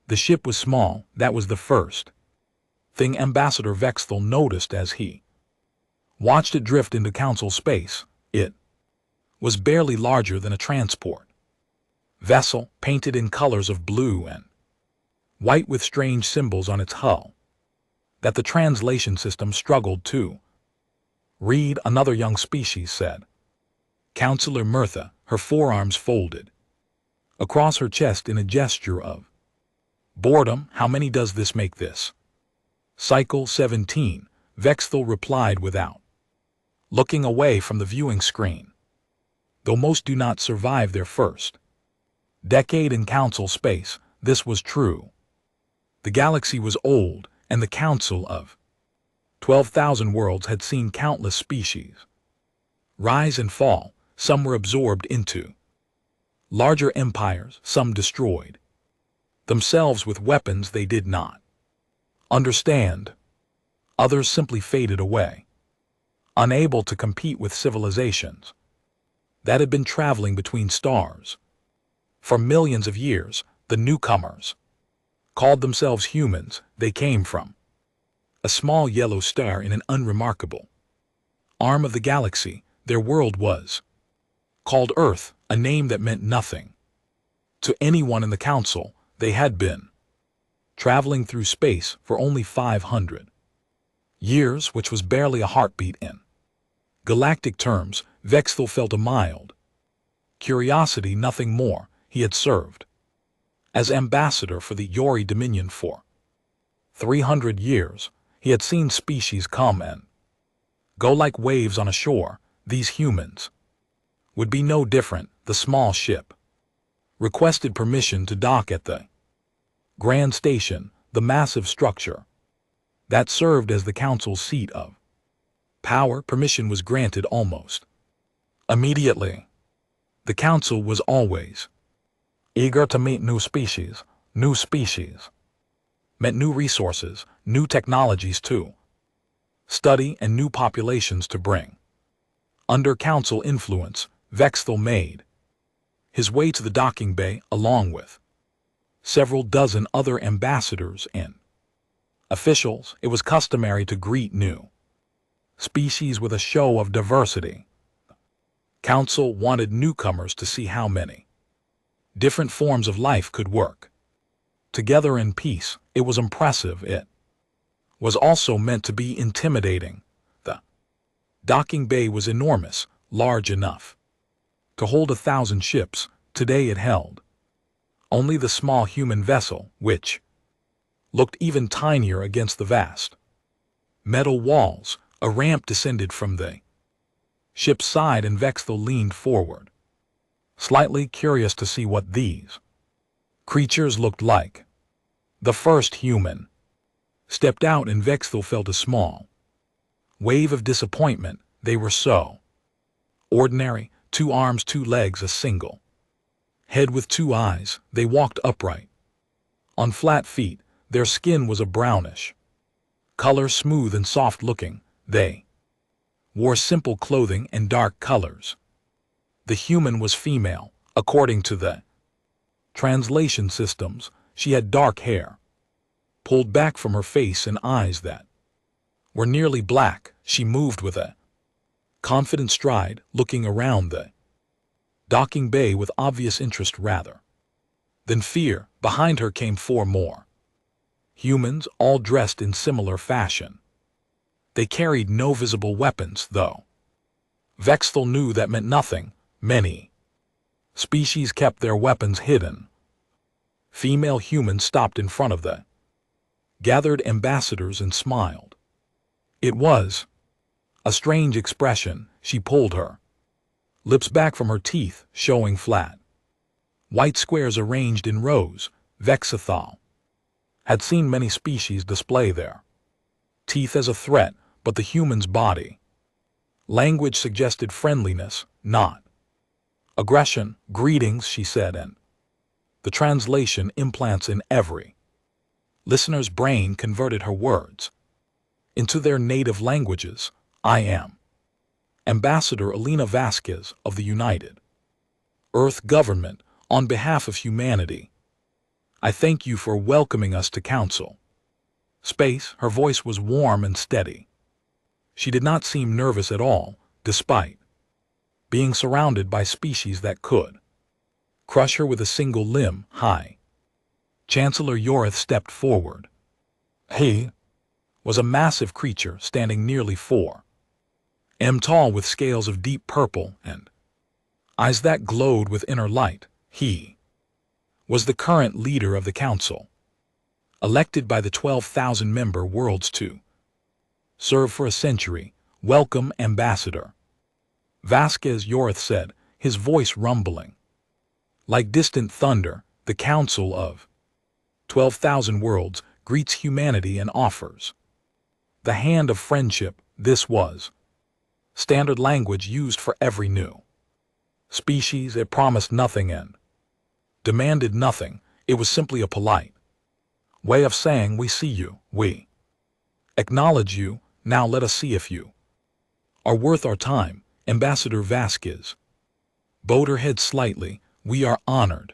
The ship was small, that was the first thing Ambassador Vexthal noticed as he watched it drift into Council space. It was barely larger than a transport vessel, painted in colors of blue and white with strange symbols on its hull that the translation system struggled to read. Another young species said. Counselor Mirtha, her forearms folded across her chest in a gesture of boredom. How many does this make this? Cycle 17, Vexthal replied without looking away from the viewing screen. Though most do not survive their first decade in Council space, this was true. The galaxy was old, and the Council of 12,000 worlds had seen countless species rise and fall. Some were absorbed into larger empires, some destroyed themselves with weapons they did not understand. Others simply faded away, unable to compete with civilizations that had been traveling between stars for millions of years. The newcomers called themselves humans. They came from a small yellow star in an unremarkable arm of the galaxy. Their world was called Earth, a name that meant nothing to anyone in the Council. They had been traveling through space for only 500 years, which was barely a heartbeat in galactic terms. Vexthal felt a mild curiosity, nothing more. He had served as ambassador for the Yori Dominion for 300 years. He had seen species come and go like waves on a shore. These humans would be no different. The small ship requested permission to dock at the Grand Station, the massive structure that served as the Council's seat of power. Permission was granted almost immediately. The Council was always eager to meet new species. New species meant new resources, new technologies to study, and new populations to bring under Council influence. Vexthal made his way to the docking bay along with several dozen other ambassadors and officials. It was customary to greet new species with a show of diversity. Council wanted newcomers to see how many different forms of life could work together in peace. It was impressive. It was also meant to be intimidating. The docking bay was enormous, large enough to hold 1,000 ships. Today it held only the small human vessel, which looked even tinier against the vast metal walls. A ramp descended from the ship's side, and Vexthal leaned forward, slightly curious to see what these creatures looked like. The first human stepped out, and Vexthal felt a small wave of disappointment. They were so ordinary. 2 arms, 2 legs, a single head with 2 eyes. They walked upright on flat feet. Their skin was a brownish color, smooth and soft looking. They wore simple clothing and dark colors. The human was female, according to the translation systems. She had dark hair pulled back from her face and eyes that were nearly black. She moved with a confident stride, looking around the docking bay with obvious interest rather than fear. Behind her came 4 more humans, all dressed in similar fashion. They carried no visible weapons, though Vexthal knew that meant nothing. Many species kept their weapons hidden. Female humans stopped in front of the gathered ambassadors and smiled. It was a strange expression. She pulled her lips back from her teeth, showing flat white squares arranged in rows. Vexthal had seen many species display their teeth as a threat, but the human's body language suggested friendliness, not aggression. Greetings, she said, and the translation implants in every listener's brain converted her words into their native languages. I am Ambassador Elena Vasquez of the United Earth Government on behalf of humanity. I thank you for welcoming us to Council. Space, her voice was warm and steady. She did not seem nervous at all, despite being surrounded by species that could crush her with a single limb. High Chancellor Yorith stepped forward. He was a massive creature standing nearly 4 m tall with scales of deep purple and eyes that glowed with inner light. He was the current leader of the Council, elected by the 12,000-member worlds to serve for a century. Welcome, Ambassador. Vasquez, Yorith said, his voice rumbling like distant thunder. The Council of 12,000 worlds greets humanity and offers the hand of friendship. This was standard language used for every new species. It promised nothing and demanded nothing. It was simply a polite way of saying, we see you, we acknowledge you, now let us see if you are worth our time. Ambassador Vasquez bowed her head slightly. We are honored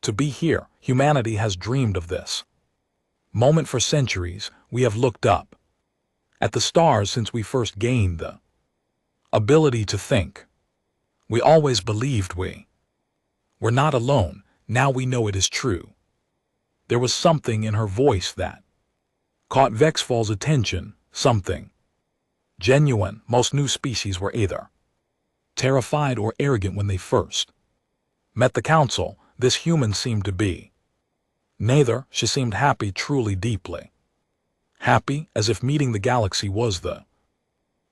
to be here. Humanity has dreamed of this moment for centuries. We have looked up at the stars since we first gained the ability to think. We always believed we were not alone. Now we know it is true. There was something in her voice that caught Vexfall's attention, something genuine. Most new species were either terrified or arrogant when they first met the Council. This human seemed to be neither. She seemed happy, truly deeply happy, as if meeting the galaxy was the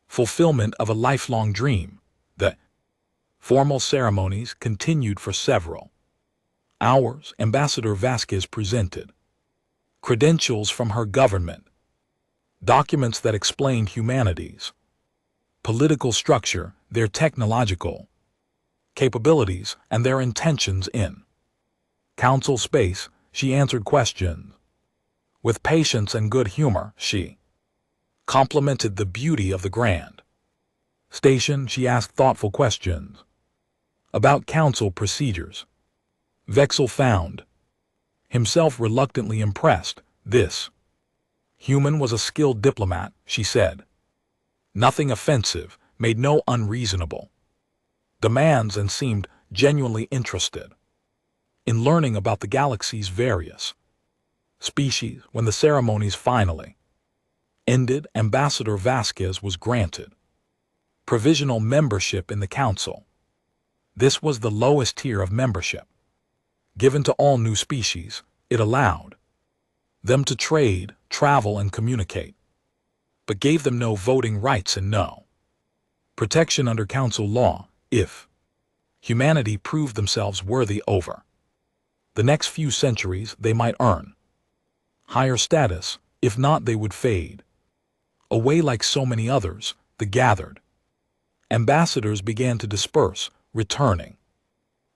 fulfillment of a lifelong dream. The formal ceremonies continued for several hours. Ambassador Vasquez presented credentials from her government, documents that explained humanity's political structure, their technological capabilities, and their intentions in Council space. She answered questions with patience and good humor. She complimented the beauty of the grand station. She asked thoughtful questions about Council procedures. Vexel found himself reluctantly impressed. This human was a skilled diplomat, she said. Nothing offensive, made no unreasonable demands, and seemed genuinely interested in learning about the galaxy's various species. When the ceremonies finally ended, Ambassador Vasquez was granted provisional membership in the Council. This was the lowest tier of membership given to all new species. It allowed them to trade, travel, and communicate, but gave them no voting rights and no protection under Council law. If humanity proved themselves worthy over the next few centuries, they might earn higher status. If not, they would fade away like so many others. The gathered ambassadors began to disperse, returning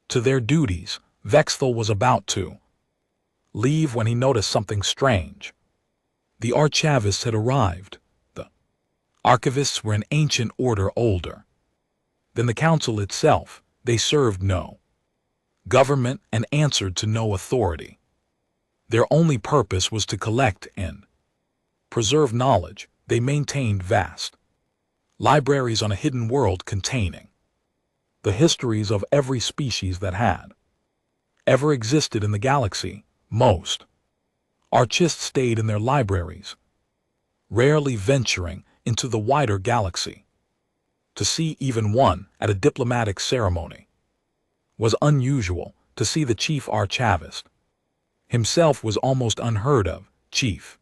to their duties. Vexthal was about to leave when he noticed something strange. The archivists had arrived. The archivists were an ancient order, older than the Council itself. They served no government and answered to no authority. Their only purpose was to collect and preserve knowledge. They maintained vast libraries on a hidden world containing the histories of every species that had ever existed in the galaxy. Most archivists stayed in their libraries, rarely venturing into the wider galaxy. To see even one at a diplomatic ceremony was unusual. To see the chief archivist himself was almost unheard of. Chief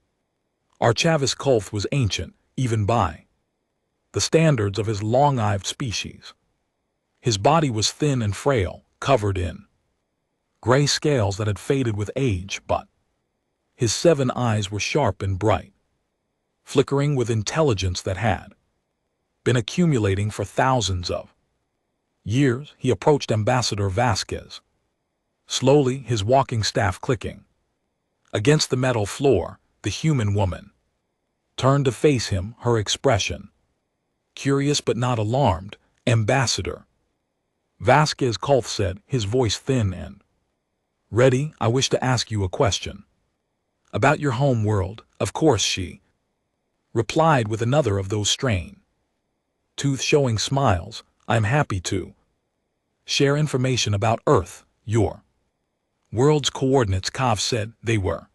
Archivist Kulth was ancient, even by the standards of his long-lived species. His body was thin and frail, covered in gray scales that had faded with age, but his 7 eyes were sharp and bright, flickering with intelligence that had been accumulating for thousands of years. He approached Ambassador Vasquez, slowly, his walking staff clicking against the metal floor. The human woman turned to face him, her expression curious but not alarmed. Ambassador Vasquez Kulth said, his voice thin and Ready, I wish to ask you a question. About your home world, of course, she replied with another of those strain, tooth-showing smiles. I'm happy to share information about Earth, your world's coordinates. Kav said they were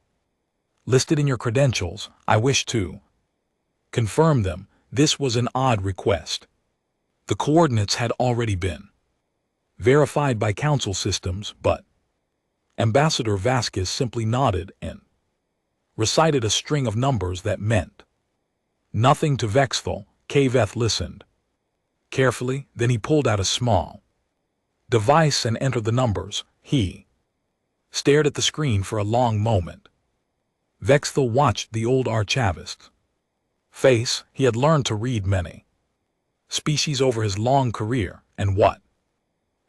listed in your credentials. I wish to confirm them. This was an odd request. The coordinates had already been verified by council systems, but Ambassador Vasquez simply nodded and recited a string of numbers that meant nothing to Vexthal. Kaveth listened carefully, then he pulled out a small device and entered the numbers. He stared at the screen for a long moment. Vexthal watched the old archivist's face. He had learned to read many species over his long career, and what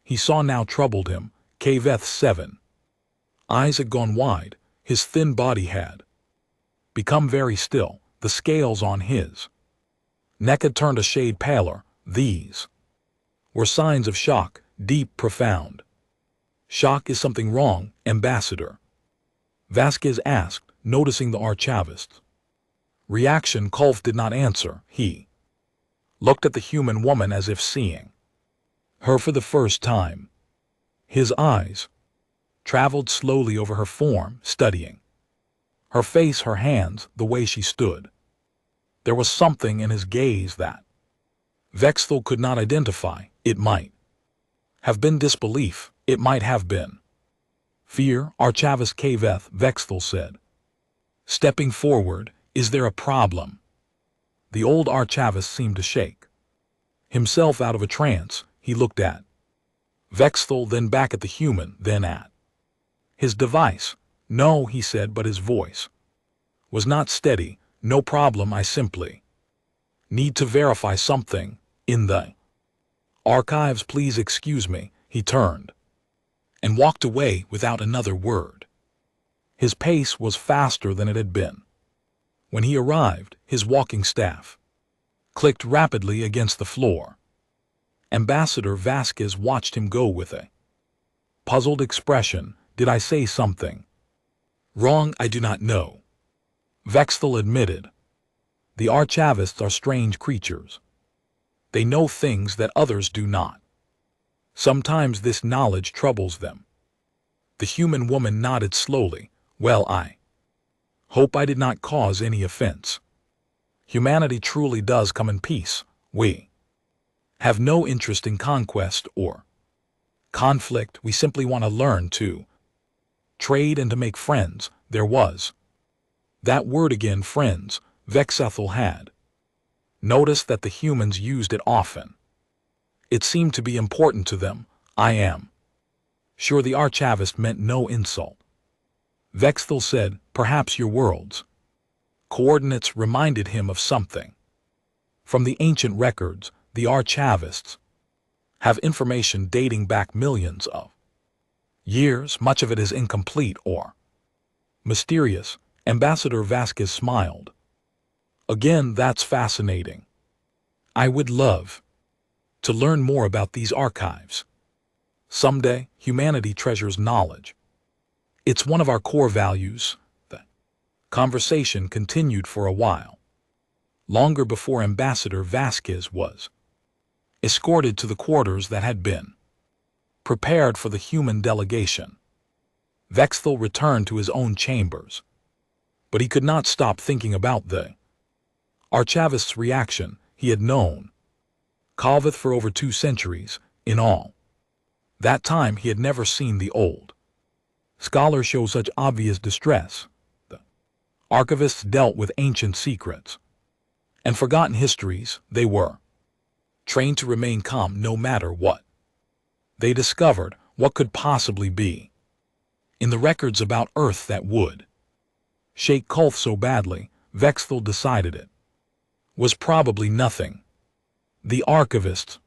he saw now troubled him. Kaveth's 7 eyes had gone wide. His thin body had become very still. The scales on his neck had turned a shade paler. These were signs of shock, deep, profound. Shock. Is something wrong, Ambassador? Vasquez asked, noticing the archivist's reaction. Kulf did not answer. He looked at the human woman as if seeing her for the first time. His eyes traveled slowly over her form, studying her face, her hands, the way she stood. There was something in his gaze that Vexthal could not identify. It might have been disbelief. It might have been fear. Archivist Kaveth, Vexthal said, stepping forward. Is there a problem? The old archivist seemed to shake himself out of a trance. He looked at Vexthal, then back at the human, then at his device. No, he said, but his voice was not steady. No problem. I simply need to verify something in the archives. Please excuse me. He turned and walked away without another word. His pace was faster than it had been. When he arrived, his walking staff clicked rapidly against the floor. Ambassador Vasquez watched him go with a puzzled expression. Did I say something wrong? I do not know, Vexthal admitted. The archivists are strange creatures. They know things that others do not. Sometimes this knowledge troubles them. The human woman nodded slowly. Well, I hope I did not cause any offense. Humanity truly does come in peace. We have no interest in conquest or conflict. We simply want to learn to trade and to make friends. There was that word again, friends. Vexthal had noticed that the humans used it often. It seemed to be important to them. I am sure the archivist meant no insult. Vexthal said, perhaps your world's coordinates reminded him of something from the ancient records. The archivists have information dating back millions of years. Much of it is incomplete or mysterious. Ambassador Vasquez smiled. Again, that's fascinating. I would love to learn more about these archives. Someday, humanity treasures knowledge. It's one of our core values. The conversation continued for a while, longer before Ambassador Vasquez was escorted to the quarters that had been prepared for the human delegation. Vexthal returned to his own chambers, but he could not stop thinking about the archivist's reaction. He had known Kaveth for over 2 centuries in all. That time he had never seen the old scholar show such obvious distress. The archivists dealt with ancient secrets and forgotten histories. They were trained to remain calm no matter what they discovered. What could possibly be in the records about Earth that would shake Kulf so badly? Vexthal decided it was probably nothing. The archivists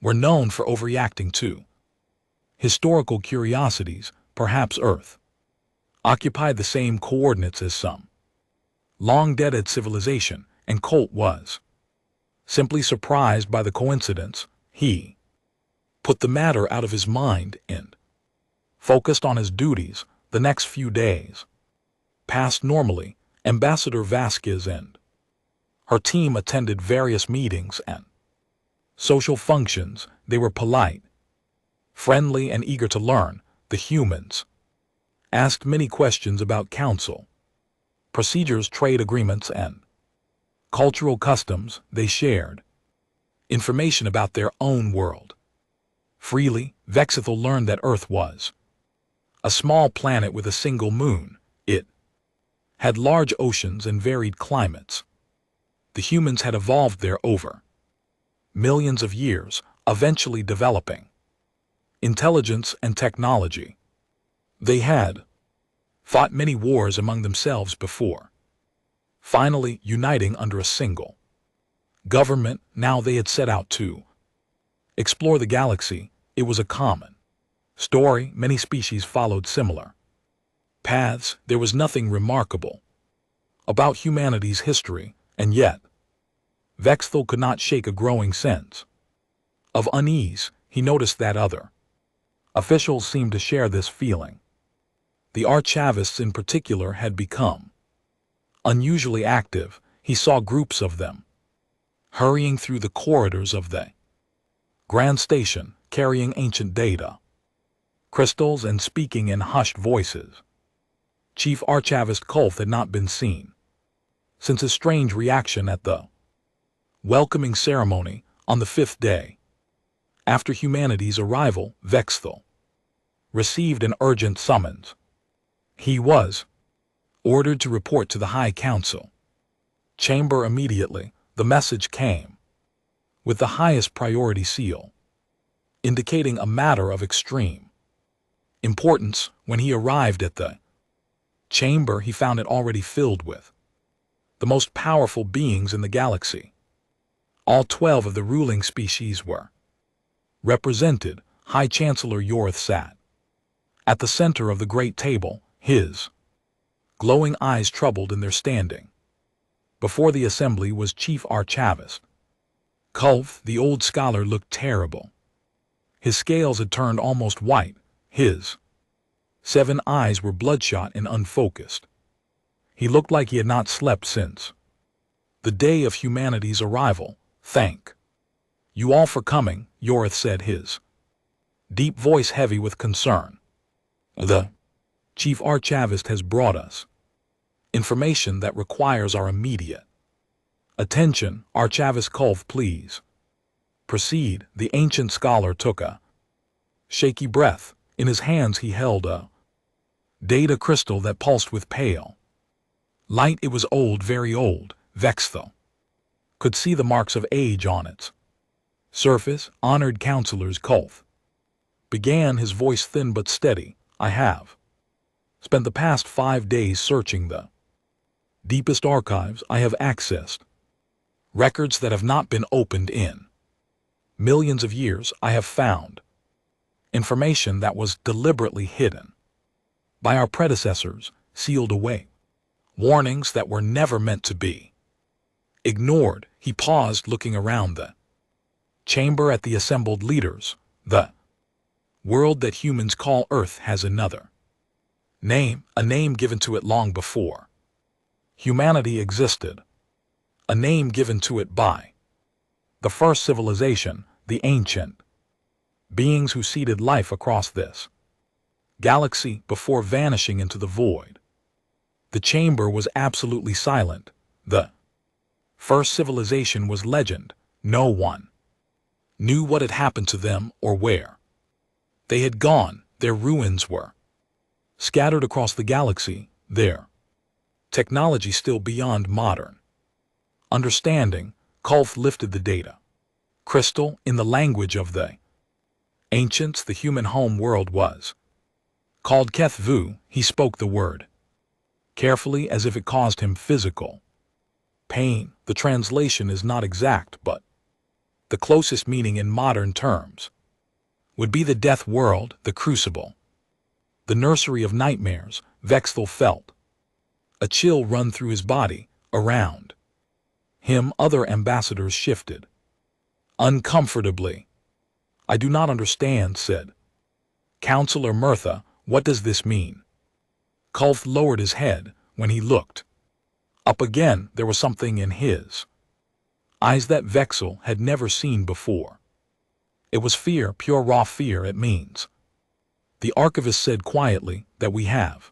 were known for overreacting to historical curiosities. Perhaps Earth occupied the same coordinates as some long-dead civilization, and Colt was simply surprised by the coincidence. He put the matter out of his mind and Focused on his duties, the next few days passed normally. Ambassador Vasquez and her team attended various meetings and social functions. They were polite, friendly, and eager to learn. The humans asked many questions about council procedures, trade agreements, and cultural customs. They shared information about their own world freely. Vexithel learned that Earth was a small planet with a single moon. It had large oceans and varied climates. The humans had evolved there over millions of years, eventually developing intelligence and technology. They had fought many wars among themselves before finally uniting under a single government. Now they had set out to explore the galaxy. It was a common story. Many species followed similar paths. There was nothing remarkable about humanity's history, and yet Vexthel could not shake a growing sense of unease. He noticed that other officials seemed to share this feeling. The archivists in particular had become unusually active. He saw groups of them hurrying through the corridors of the Grand Station, carrying ancient data, crystals, and speaking in hushed voices. Chief Archivist Kulf had not been seen since his strange reaction at the welcoming ceremony on the 5th day after humanity's arrival. Vexthel received an urgent summons. He was ordered to report to the High Council chamber immediately. The message came with the highest priority seal, indicating a matter of extreme importance. When he arrived at the chamber, he found it already filled with the most powerful beings in the galaxy. All 12 of the ruling species were represented. High Chancellor Yorth sat at the center of the great table, his glowing eyes troubled in their standing. Before the assembly was Chief Archivist Kulf. The old scholar looked terrible. His scales had turned almost white. His 7 eyes were bloodshot and unfocused. He looked like he had not slept since the day of humanity's arrival. Thank you all for coming, Yorth said, his deep voice heavy with concern. The Chief Archivist has brought us information that requires our immediate attention. Archivist Kulf, please proceed. The ancient scholar took a shaky breath. In his hands he held a data crystal that pulsed with pale light. It was old, very old. Vexthel could see the marks of age on its surface. Honored counselors, Kulf began, his voice thin but steady. I have spent the past 5 days searching the deepest archives. I have accessed records that have not been opened in millions of years. I have found information that was deliberately hidden by our predecessors, sealed away, warnings that were never meant to be ignored. He paused, looking around the chamber at the assembled leaders. The world that humans call Earth has another name, a name given to it long before humanity existed, a name given to it by the first civilization, the ancient beings who seeded life across this galaxy before vanishing into the void. The chamber was absolutely silent. The first civilization was legend. No one knew what had happened to them or where they had gone. Their ruins were scattered across the galaxy, their technology still beyond modern understanding. Kulf lifted the data crystal. In the language of the ancients, the human home world was called Kethvu. He spoke the word carefully, as if it caused him physical pain. The translation is not exact, but the closest meaning in modern terms would be the death world, the crucible, the nursery of nightmares. Vexthel felt a chill run through his body. Around him, other ambassadors shifted uncomfortably. I do not understand, said Counselor Murtha. What does this mean? Kulf lowered his head. When he looked up again, there was something in his eyes that Vexel had never seen before. It was fear, pure raw fear. It means, the archivist said quietly, that we have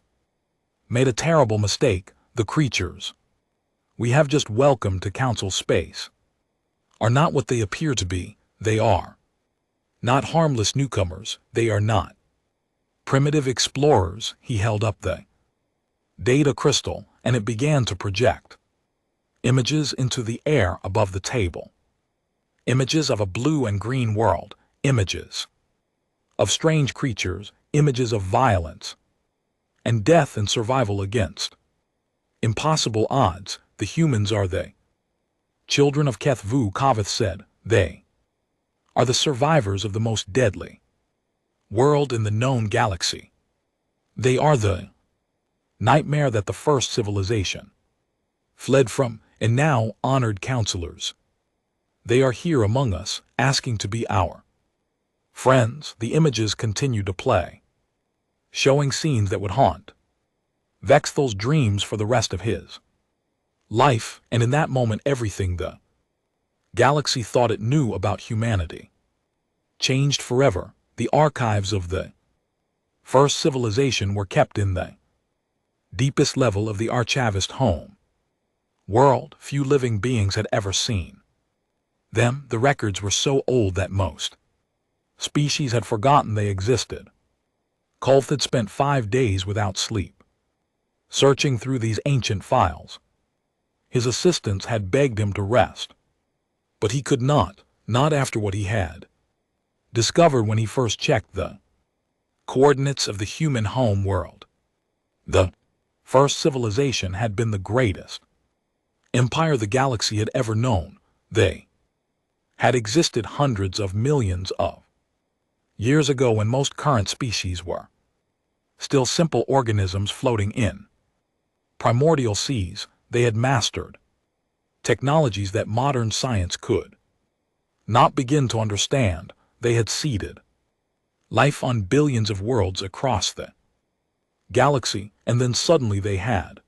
made a terrible mistake. The creatures we have just welcomed to Council space are not what they appear to be. They are not harmless newcomers. They are not primitive explorers. He held up the data crystal, and it began to project images into the air above the table. Images of a blue and green world, images of strange creatures, images of violence and death and survival against impossible odds. The humans are they. Children of Kethvu, Kavith said. They are the survivors of the most deadly world in the known galaxy. They are the nightmare that the first civilization fled from, and now honored counselors. They are here among us, asking to be our friends. The images continued to play, showing scenes that would haunt Vexthel's dreams for the rest of his life, and in that moment everything the galaxy thought it knew about humanity changed forever. The archives of the first civilization were kept in the deepest level of the archivist home world. Few living beings had ever seen them. The records were so old that most species had forgotten they existed. Kulf had spent 5 days without sleep, searching through these ancient files. His assistants had begged him to rest, but he could not after what he had discovered when he first checked the coordinates of the human home world. The first civilization had been the greatest empire the galaxy had ever known. They had existed hundreds of millions of years ago, when most current species were still simple organisms floating in primordial seas. They had mastered technologies that modern science could not begin to understand. They had seeded life on billions of worlds across the galaxy, and then suddenly they had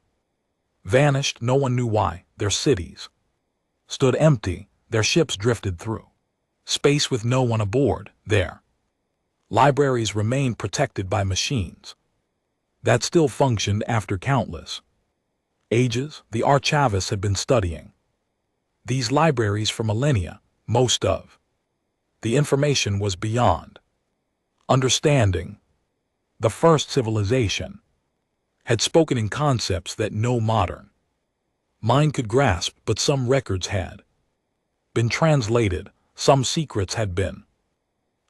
vanished. No one knew why. Their cities stood empty. Their ships drifted through space with no one aboard. Their libraries remained protected by machines that still functioned after countless ages. The archivists had been studying these libraries for millennia. Most of the information was beyond understanding. The first civilization had spoken in concepts that no modern mind could grasp, but some records had been translated. Some secrets had been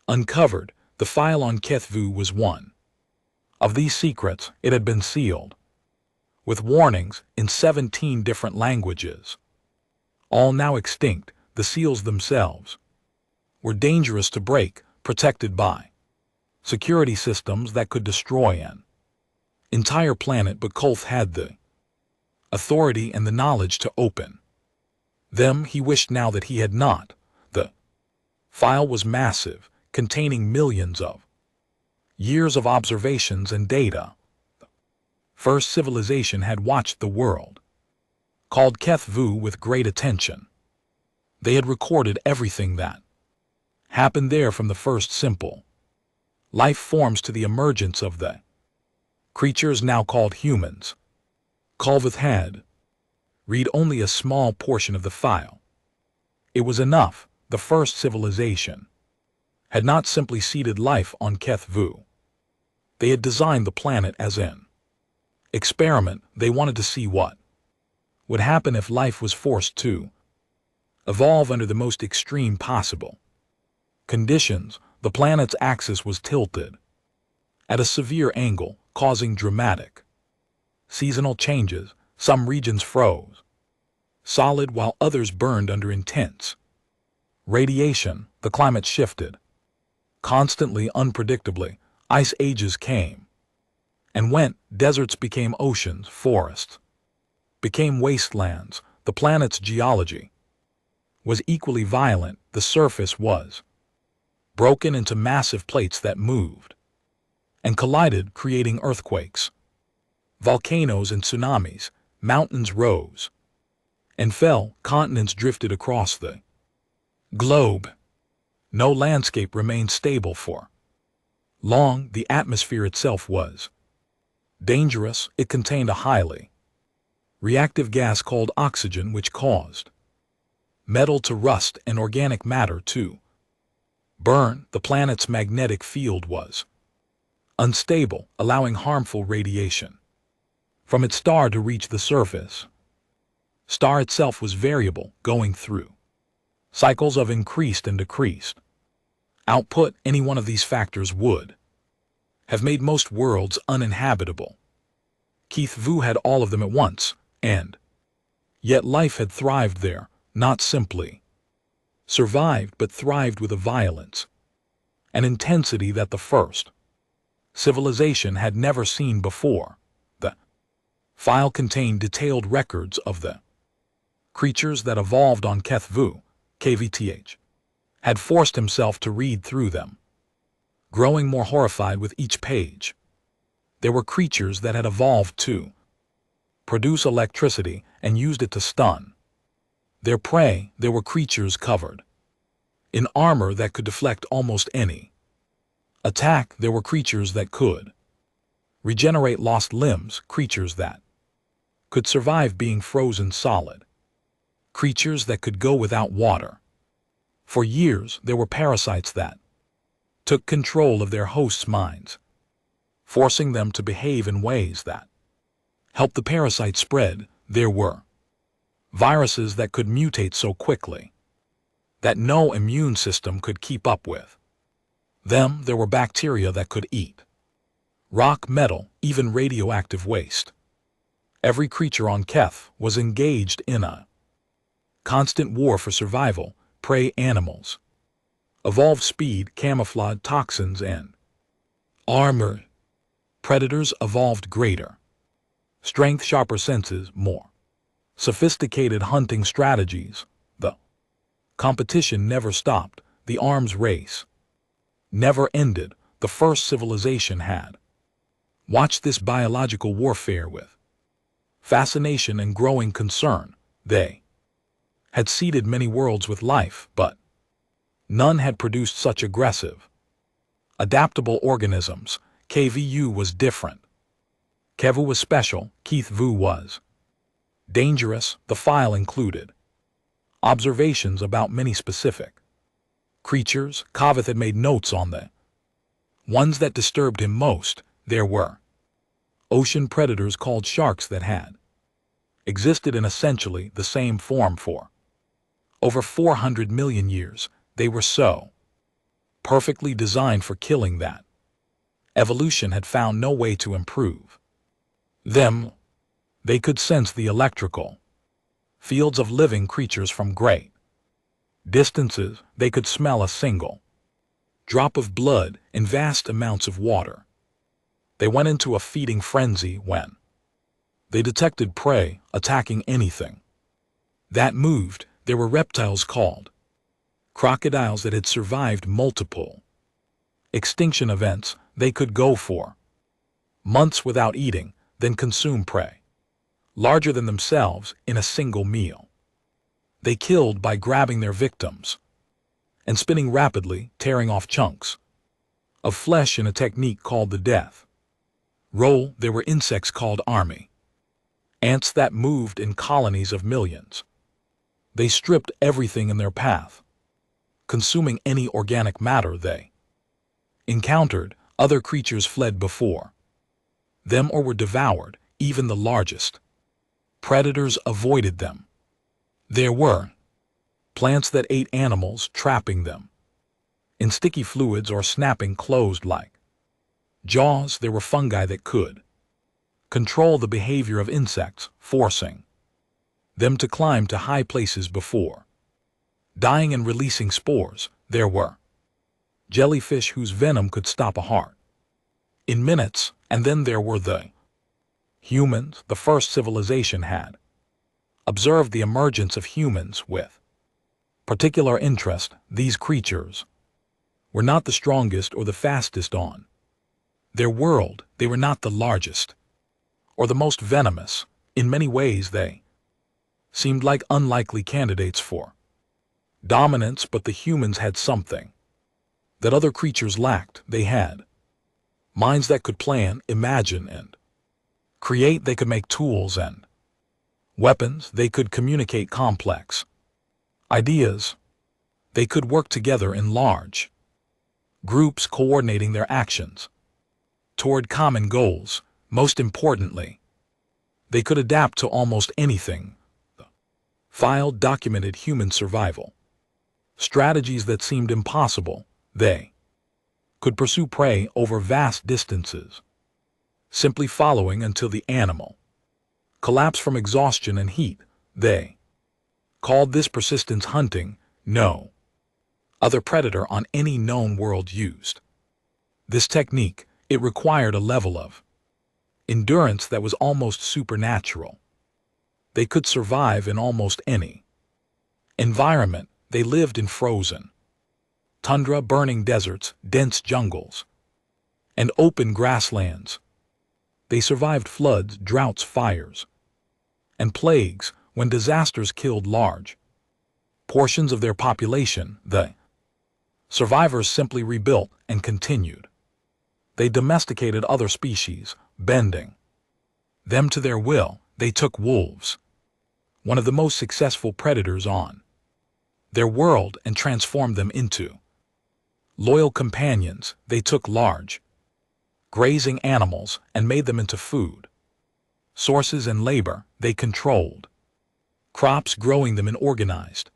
uncovered. The file on Kethvu was one of these secrets. It had been sealed with warnings in 17 different languages, all now extinct. The seals themselves were dangerous to break, protected by security systems that could destroy an entire planet, but Kulf had the authority and the knowledge to open them. He wished now that he had not. The file was massive, containing millions of years of observations and data. The first civilization had watched the world called Kethvu with great attention. They had recorded everything that happened there, from the first simple life forms to the emergence of the creatures now called humans. Kulvith had read only a small portion of the file. It was enough. The first civilization had not simply seeded life on Kethvu. They had designed the planet as an experiment. They wanted to see what would happen if life was forced to evolve under the most extreme possible conditions. The planet's axis was tilted at a severe angle, causing dramatic seasonal changes. Some regions froze solid while others burned under intense radiation. The climate shifted constantly, unpredictably. Ice ages came and went. Deserts became oceans. Forests became wastelands. The planet's geology was equally violent. The surface was broken into massive plates that moved and collided, creating earthquakes, volcanoes and tsunamis. Mountains rose and fell, continents drifted across the globe. No landscape remained stable for long. The atmosphere itself was dangerous. It contained a highly reactive gas called oxygen, which caused metal to rust and organic matter to burn. The planet's magnetic field was unstable, allowing harmful radiation from its star to reach the surface. Star itself was variable, going through cycles of increased and decreased output. Any one of these factors would have made most worlds uninhabitable. Keith Vu had all of them at once, and yet life had thrived there, not simply survived, but thrived with a violence, an intensity that the first civilization had never seen before. The file contained detailed records of the creatures that evolved on Keith Vu. KVTH had forced himself to read through them, growing more horrified with each page. There were creatures that had evolved to produce electricity and used it to stun their prey. There were creatures covered in armor that could deflect almost any attack. There were creatures that could regenerate lost limbs, creatures that could survive being frozen solid, creatures that could go without water for years. There were parasites that took control of their hosts' minds, forcing them to behave in ways that helped the parasite spread. There were viruses that could mutate so quickly that no immune system could keep up with them. There were bacteria that could eat rock, metal, even radioactive waste. Every creature on Keth was engaged in a constant war for survival. Prey animals evolved speed, camouflage, toxins, and armor. Predators evolved greater strength, sharper senses, more sophisticated hunting strategies. The competition never stopped. The arms race never ended. The first civilization had watched this biological warfare with fascination and growing concern. They had seeded many worlds with life, but none had produced such aggressive, adaptable organisms. KVU was different. Kevu was special. Keith Vu was dangerous. The file included observations about many specific creatures. Kavith had made notes on the ones that disturbed him most. There were ocean predators called sharks that had existed in essentially the same form for over 400 million years. They were so perfectly designed for killing that evolution had found no way to improve them. They could sense the electrical fields of living creatures from great distances. They could smell a single drop of blood in vast amounts of water. They went into a feeding frenzy when they detected prey attacking anything that moved. There were reptiles called crocodiles that had survived multiple extinction events. They could go for months without eating, then consume prey larger than themselves in a single meal. They killed by grabbing their victims and spinning rapidly, tearing off chunks of flesh in a technique called the death roll. There were insects called army ants that moved in colonies of millions. They stripped everything in their path, consuming any organic matter they encountered. Other creatures fled before them or were devoured. Even the largest predators avoided them. There were plants that ate animals, trapping them in sticky fluids or snapping closed like jaws. There were fungi that could control the behavior of insects, forcing them to climb to high places before dying and releasing spores. There were jellyfish whose venom could stop a heart in minutes. And then there were the humans. The first civilization had observed the emergence of humans with particular interest. These creatures were not the strongest or the fastest on Their world, they were not the largest, or the most venomous. In many ways they seemed like unlikely candidates for dominance, but the humans had something that other creatures lacked. They had minds that could plan, imagine, and create. They could make tools and weapons. They could communicate complex ideas. They could work together in large groups, coordinating their actions toward common goals. Most importantly, they could adapt to almost anything. Filed, documented human survival strategies that seemed impossible. They could pursue prey over vast distances, simply following until the animal collapsed from exhaustion and heat. They called this persistence hunting. No other predator on any known world used this technique. It required a level of endurance that was almost supernatural. They could survive in almost any environment. They lived in frozen tundra, burning deserts, dense jungles, and open grasslands. They survived floods, droughts, fires, and plagues. When disasters killed large portions of their population, the survivors simply rebuilt and continued. They domesticated other species, bending them to their will. They took wolves, one of the most successful predators on their world, and transformed them into loyal companions. They took large grazing animals and made them into food sources and labor. They controlled crops, growing them in organized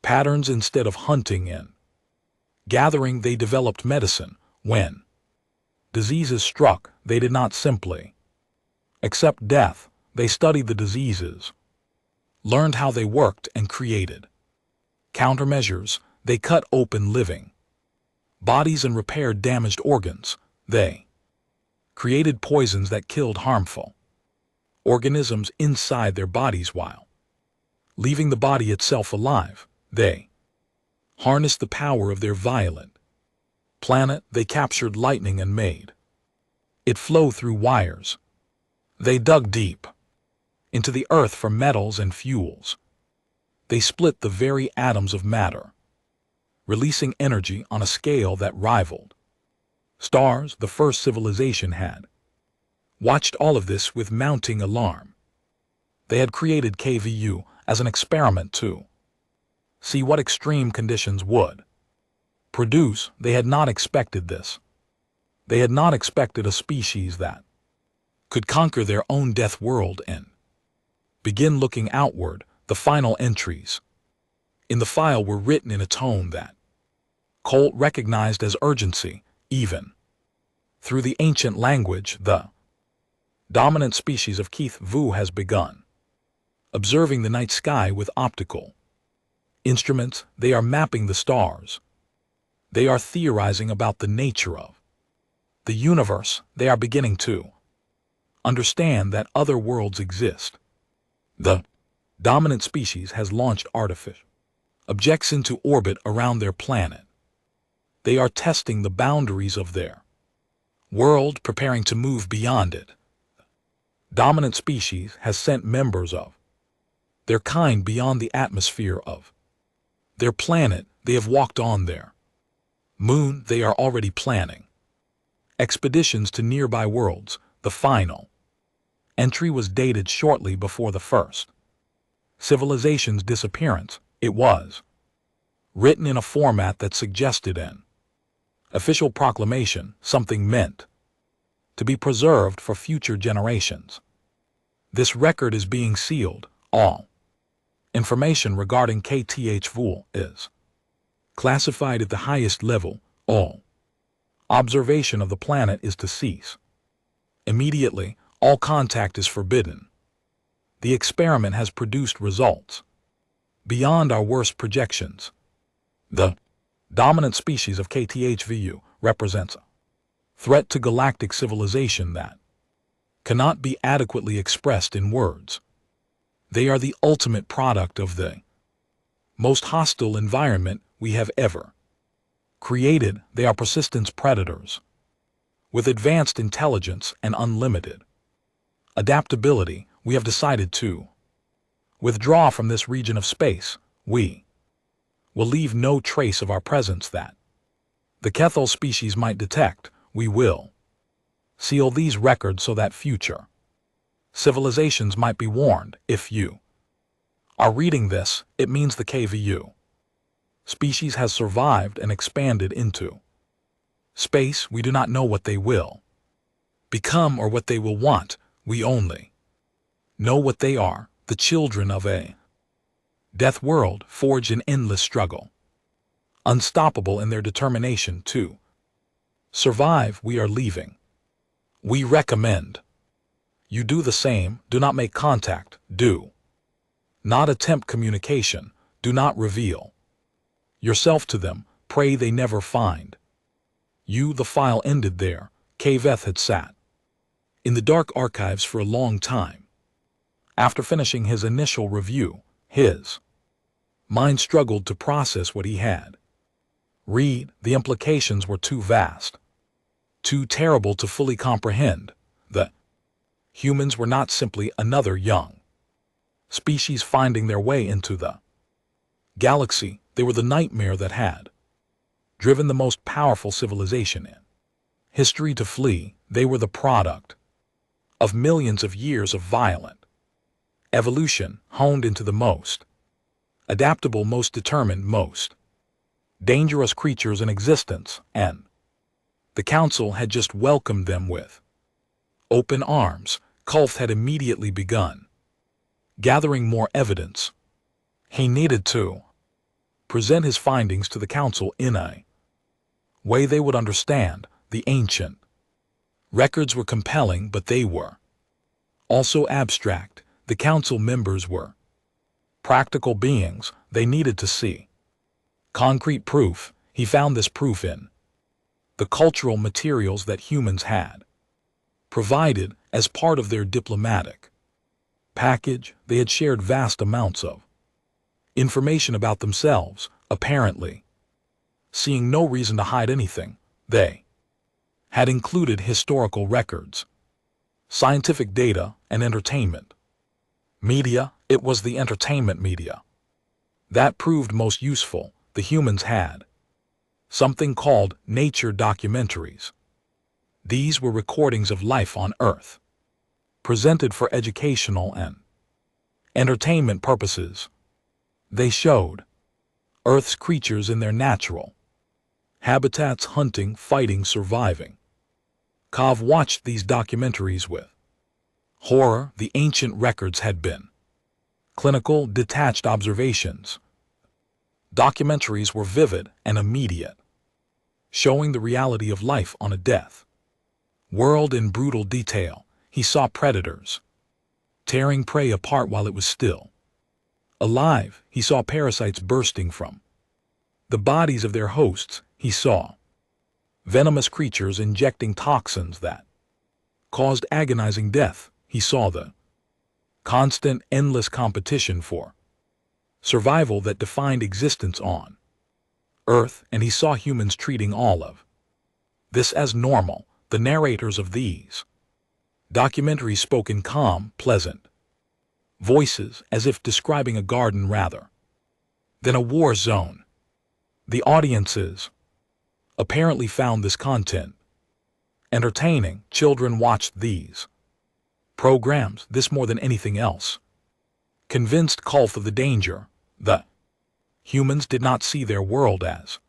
patterns instead of hunting and gathering. They developed medicine. When diseases struck, they did not simply accept death. They studied the diseases, learned how they worked, and created countermeasures. They cut open living bodies and repaired damaged organs. They created poisons that killed harmful organisms inside their bodies while leaving the body itself alive. They harnessed the power of their violent planet. They captured lightning and made it flow through wires. They dug deep into the earth for metals and fuels. They split the very atoms of matter, releasing energy on a scale that rivaled stars. The first civilization had watched all of this with mounting alarm. They had created KVU as an experiment to see what extreme conditions would produce. They had not expected this. They had not expected a species that could conquer their own death world and begin looking outward. The final entries in the file were written in a tone that Colt recognized as urgency. Even through the ancient language, the dominant species of Keith Vu has begun observing the night sky with optical instruments. They are mapping the stars. They are theorizing about the nature of the universe. They are beginning to understand that other worlds exist. The dominant species has launched artificial objects into orbit around their planet. They are testing the boundaries of their world, preparing to move beyond it. Dominant species has sent members of their kind beyond the atmosphere of their planet. They have walked on their moon. They are already planning expeditions to nearby worlds. The final entry was dated shortly before the first civilization's disappearance. It was written in a format that suggested an official proclamation, something meant to be preserved for future generations. This record is being sealed. All information regarding KTH-VUL is classified at the highest level. All observation of the planet is to cease immediately. All contact is forbidden. The experiment has produced results beyond our worst projections. The dominant species of KTH-VU represents a threat to galactic civilization that cannot be adequately expressed in words. They are the ultimate product of the most hostile environment we have ever created. They are persistence predators, With advanced intelligence and unlimited adaptability, we have decided to withdraw from this region of space. We will leave no trace of our presence that the Kethel species might detect. We will seal these records so that future civilizations might be warned. If you are reading this, it means the KVU species has survived and expanded into space. We do not know what they will become or what they will want. We only know what they are, the children of a death world, forged in endless struggle, unstoppable in their determination to survive. We are leaving. We recommend you do the same. Do not make contact. Do not attempt communication. Do not reveal yourself to them. Pray they never find you. The file ended there. Kaveth had sat in the dark archives for a long time. After finishing his initial review, his mind struggled to process what he had read. The implications were too vast, too terrible to fully comprehend. The humans were not simply another young species finding their way into the galaxy. They were the nightmare that had driven the most powerful civilization in history to flee. They were the product of millions of years of violent evolution, honed into the most adaptable, most determined, most dangerous creatures in existence, and the Council had just welcomed them with open arms. Kulf had immediately begun gathering more evidence. He needed to present his findings to the Council in a way they would understand. The ancient records were compelling, but they were also abstract. The Council members were practical beings. They needed to see concrete proof. He found this proof in the cultural materials that humans had provided as part of their diplomatic package. They had shared vast amounts of information about themselves, apparently seeing no reason to hide anything. They had included historical records, scientific data, and entertainment media. It was the entertainment media that proved most useful. The humans had something called nature documentaries. These were recordings of life on Earth, presented for educational and entertainment purposes. They showed Earth's creatures in their natural habitats, hunting, fighting, surviving. Kav watched these documentaries with horror. The ancient records had been clinical, detached observations. Documentaries were vivid and immediate, showing the reality of life on a death world in brutal detail. He saw predators tearing prey apart while it was still alive. He saw parasites bursting from the bodies of their hosts. He saw venomous creatures injecting toxins that caused agonizing death. He saw the constant, endless competition for survival that defined existence on Earth, and he saw humans treating all of this as normal. The narrators of these documentaries spoke in calm, pleasant voices, as if describing a garden rather than a war zone. The audiences apparently found this content entertaining. Children watched these programs, this more than anything else convinced Kulf of the danger. The humans did not see their world as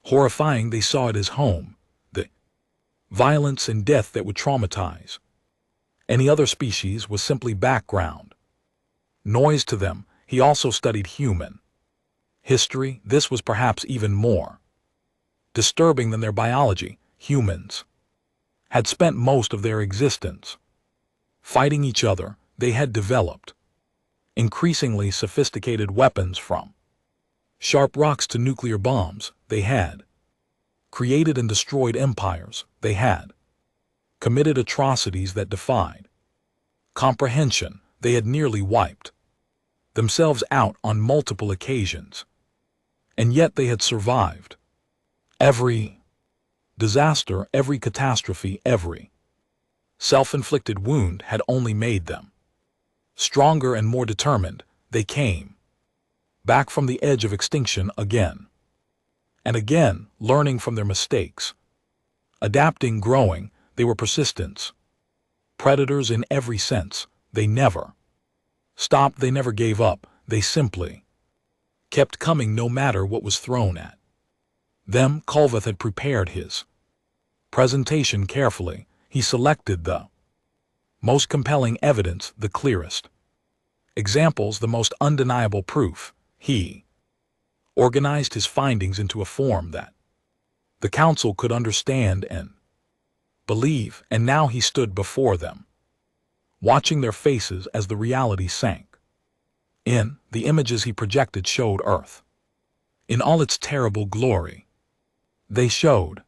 horrifying. They saw it as home. The violence and death that would traumatize any other species was simply background noise to them. He also studied human history. This was perhaps even more disturbing than their biology. Humans had spent most of their existence fighting each other. They had developed increasingly sophisticated weapons, from sharp rocks to nuclear bombs. They had created and destroyed empires. They had committed atrocities that defied comprehension. They had nearly wiped themselves out on multiple occasions, and yet they had survived. Every disaster, every catastrophe, every self-inflicted wound had only made them stronger and more determined. They came back from the edge of extinction again and again, learning from their mistakes, adapting, growing. They were persistence, predators in every sense. They never stopped, they never gave up, they simply kept coming no matter what was thrown at them. Culveth had prepared his presentation carefully. He selected the most compelling evidence, the clearest examples, the most undeniable proof. He organized his findings into a form that the council could understand and believe, and now he stood before them, watching their faces as the reality sank in. The images he projected showed Earth in all its terrible glory. They showed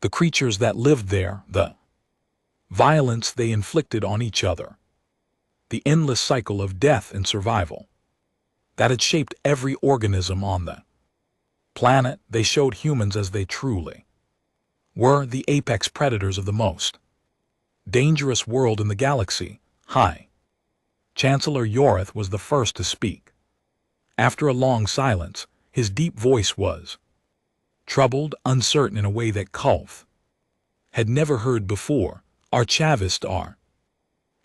the creatures that lived there, the violence they inflicted on each other, the endless cycle of death and survival that had shaped every organism on the planet. They showed humans as they truly were, the apex predators of the most dangerous world in the galaxy. High Chancellor Yorith was the first to speak. After a long silence, his deep voice was troubled, uncertain in a way that Culveth had never heard before. Archivist, are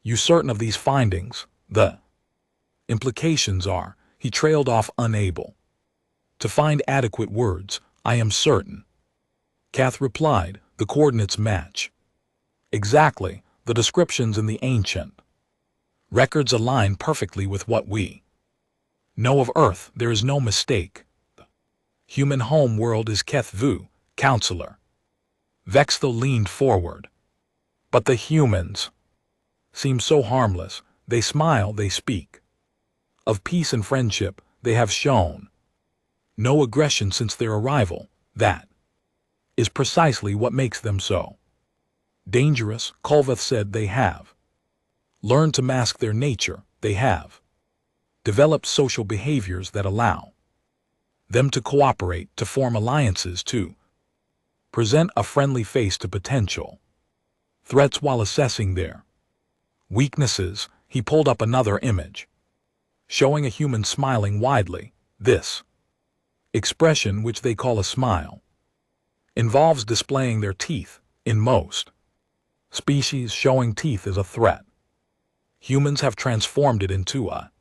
you certain of these findings? The implications are. He trailed off, unable to find adequate words. I am certain, Kath replied. The coordinates match exactly. The descriptions in the ancient records align perfectly with what we know of Earth. There is no mistake. The human home world is Keth-Vu. Counselor Vexthal leaned forward. But the humans seem so harmless. They smile, they speak of peace and friendship. They have shown no aggression since their arrival. That is precisely what makes them so dangerous. Culveth said they have learned to mask their nature. They have developed social behaviors that allow them to cooperate, to form alliances, to present a friendly face to potential threats while assessing their weaknesses. He pulled up another image, showing a human smiling widely. This expression, which they call a smile, involves displaying their teeth. In most species, showing teeth is a threat. Humans have transformed it into a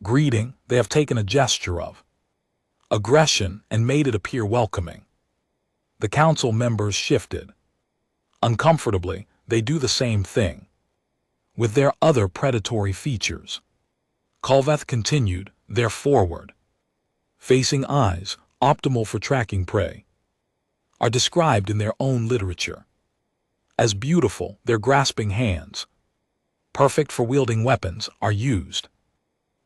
greeting. They have taken a gesture of aggression and made it appear welcoming. The council members shifted uncomfortably. They do the same thing with their other predatory features. Culveth continued. Their forward-facing eyes, optimal for tracking prey, are described in their own literature as beautiful. Their grasping hands, perfect for wielding weapons, are used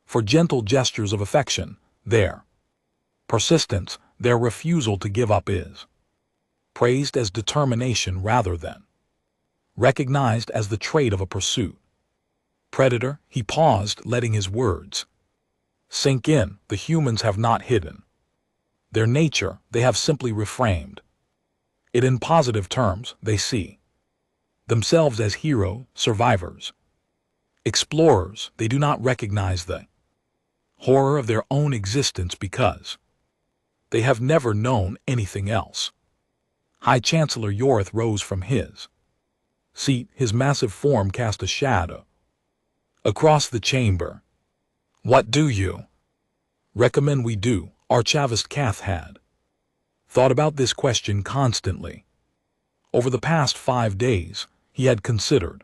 for gentle gestures of affection. Their persistence, their refusal to give up, is praised as determination rather than recognized as the trait of a pursuit predator. He paused, letting his words sink in. The humans have not hidden their nature. They have simply reframed it in positive terms. They see themselves as hero, survivors, explorers. They do not recognize the horror of their own existence because they have never known anything else. High Chancellor Yorith rose from his seat. His massive form cast a shadow across the chamber. What do you recommend we do? Archivist Kath had thought about this question constantly. Over the past 5 days, he had considered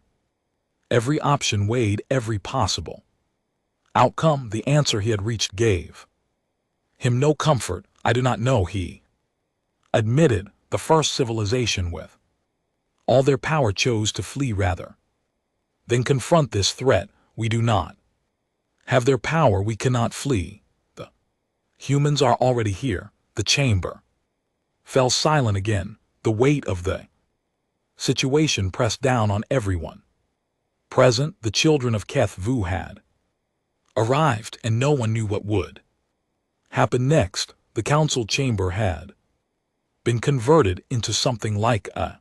every option, weighed every possible outcome. The answer he had reached gave him no comfort. I do not know, he admitted. The first civilization with all their power chose to flee rather than confront this threat. We do not have their power. We cannot flee. The humans are already here. The chamber fell silent again. The weight of the situation pressed down on everyone present. The children of Keth-Vu had arrived, and no one knew what would happen next. The council chamber had been converted into something like a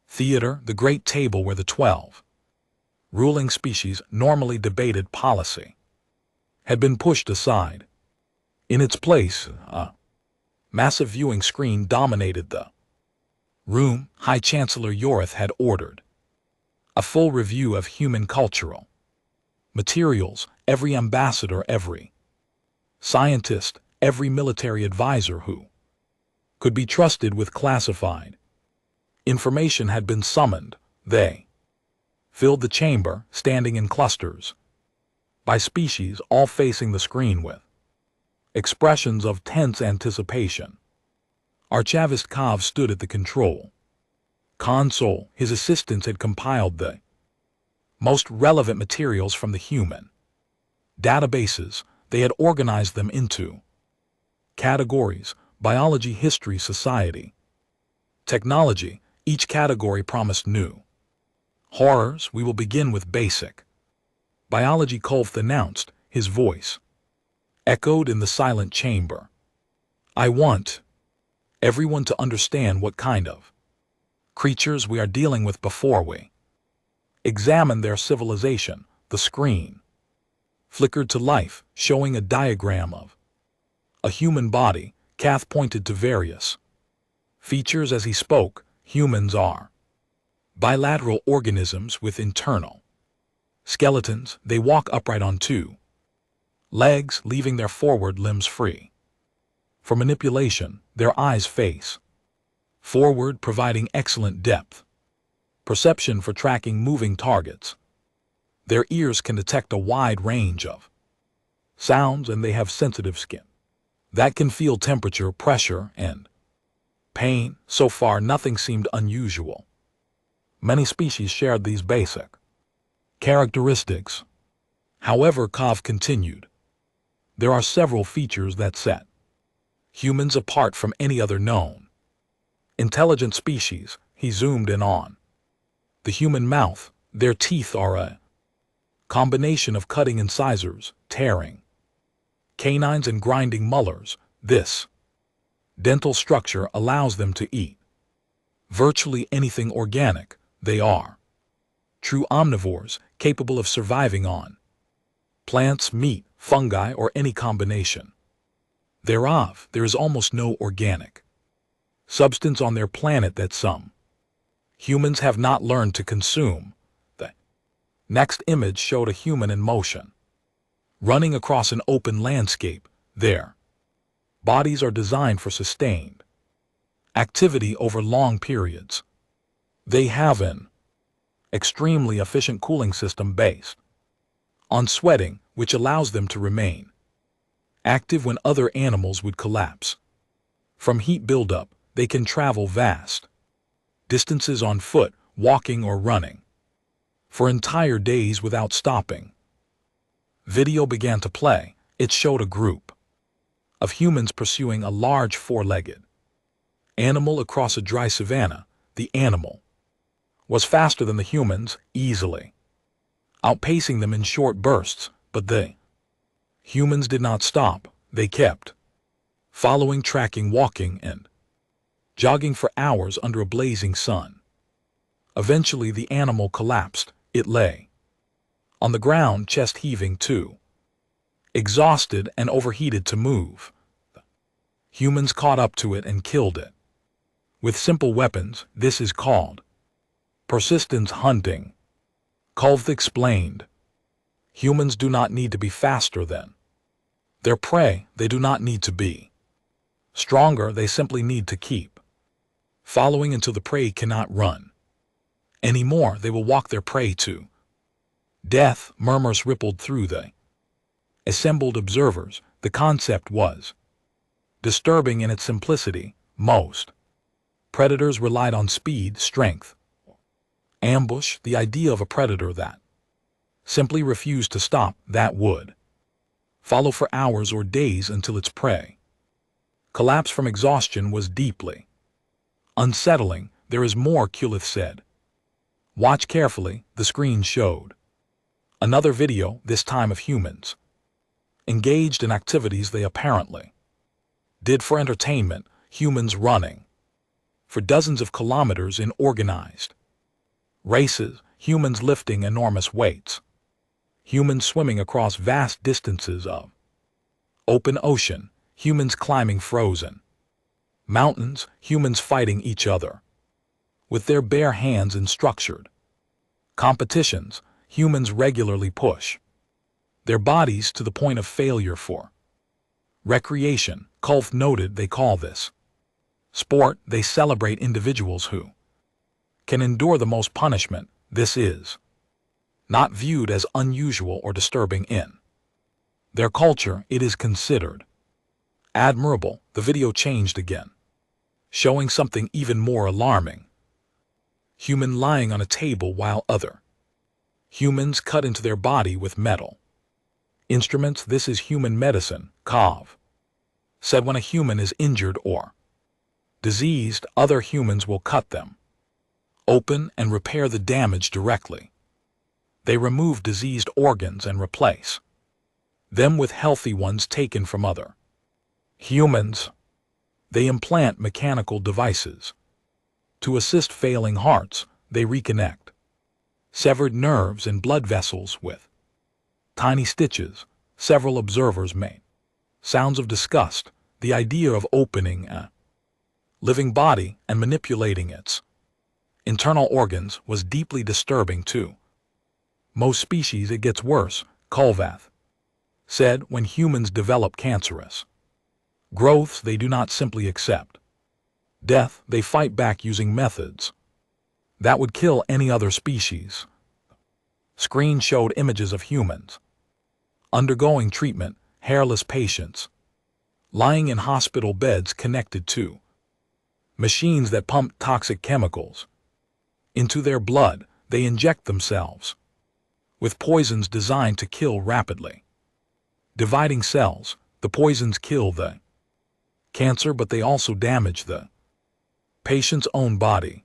theater, the great table where the 12 ruling species normally debated policy had been pushed aside. In its place, a massive viewing screen dominated the room. High Chancellor Yorith had ordered a full review of human cultural materials, every ambassador, every scientist, every military advisor who could be trusted with classified information had been summoned. They filled the chamber, standing in clusters by species, all facing the screen with expressions of tense anticipation. Archivist Kov stood at the control console. His assistants had compiled the most relevant materials from the human databases. They had organized them into categories: biology, history, society, technology. Each category promised new horrors. We will begin with basic biology, Kolf announced. His voice echoed in the silent chamber. I want everyone to understand what kind of creatures we are dealing with before we examine their civilization. The screen flickered to life, showing a diagram of a human body. Kath pointed to various features as he spoke. Humans are bilateral organisms with internal skeletons. They walk upright on two legs, leaving their forward limbs free for manipulation. Their eyes face forward, providing excellent depth perception for tracking moving targets. Their ears can detect a wide range of sounds, and they have sensitive skin that can feel temperature, pressure, and pain. So far, nothing seemed unusual. Many species shared these basic characteristics. However, Kov continued, there are several features that set humans apart from any other known intelligent species. He zoomed in on the human mouth. Their teeth are a combination of cutting incisors, tearing canines, and grinding molars. This dental structure allows them to eat virtually anything organic. They are true omnivores, capable of surviving on plants, meat, fungi, or any combination thereof. There is almost no organic substance on their planet that some humans have not learned to consume. The next image showed a human in motion, running across an open landscape. Their bodies are designed for sustained activity over long periods. They have an extremely efficient cooling system based on sweating, which allows them to remain active when other animals would collapse from heat buildup. They can travel vast distances on foot, walking or running for entire days without stopping. Video began to play. It showed a group of humans pursuing a large four-legged animal across a dry savanna. The animal was faster than the humans, easily outpacing them in short bursts, but the humans did not stop. They kept following, tracking, walking, and jogging for hours under a blazing sun. Eventually, the animal collapsed. It lay on the ground, chest heaving, too exhausted and overheated to move. Humans caught up to it and killed it with simple weapons. This is called persistence hunting. Kulv explained. Humans do not need to be faster than their prey. They do not need to be stronger. They simply need to keep following until the prey cannot run anymore. They will walk their prey to death. Murmurs rippled through the assembled observers. The concept was disturbing in its simplicity. Most predators relied on speed, strength, ambush. The idea of a predator that simply refused to stop, that would follow for hours or days until its prey collapsed from exhaustion, was deeply unsettling. There is more, Kulith said. Watch carefully. The screen showed another video, this time of humans engaged in activities they apparently did for entertainment. Humans running for dozens of kilometers in organized races, humans lifting enormous weights, humans swimming across vast distances of open ocean, humans climbing frozen mountains, humans fighting each other with their bare hands in structured competitions. Humans regularly push their bodies to the point of failure for recreation. Kulf noted they call this sport. They celebrate individuals who can endure the most punishment. This is not viewed as unusual or disturbing in their culture. It is considered admirable. The video changed again, showing something even more alarming. Human lying on a table while other humans cut into their body with metal instruments. This is human medicine, Kov said. When a human is injured or diseased, other humans will cut them open and repair the damage directly. They remove diseased organs and replace them with healthy ones taken from other humans. They implant mechanical devices to assist failing hearts. They reconnect severed nerves and blood vessels with tiny stitches. Several observers made sounds of disgust. The idea of opening a living body and manipulating its internal organs was deeply disturbing to most species. It gets worse, Kulvath said. When humans develop cancerous growths, they do not simply accept death. They fight back using methods that would kill any other species. Screen showed images of humans undergoing treatment, hairless patients lying in hospital beds connected to machines that pump toxic chemicals into their blood. They inject themselves with poisons designed to kill rapidly dividing cells. The poisons kill the cancer, but they also damage the patient's own body.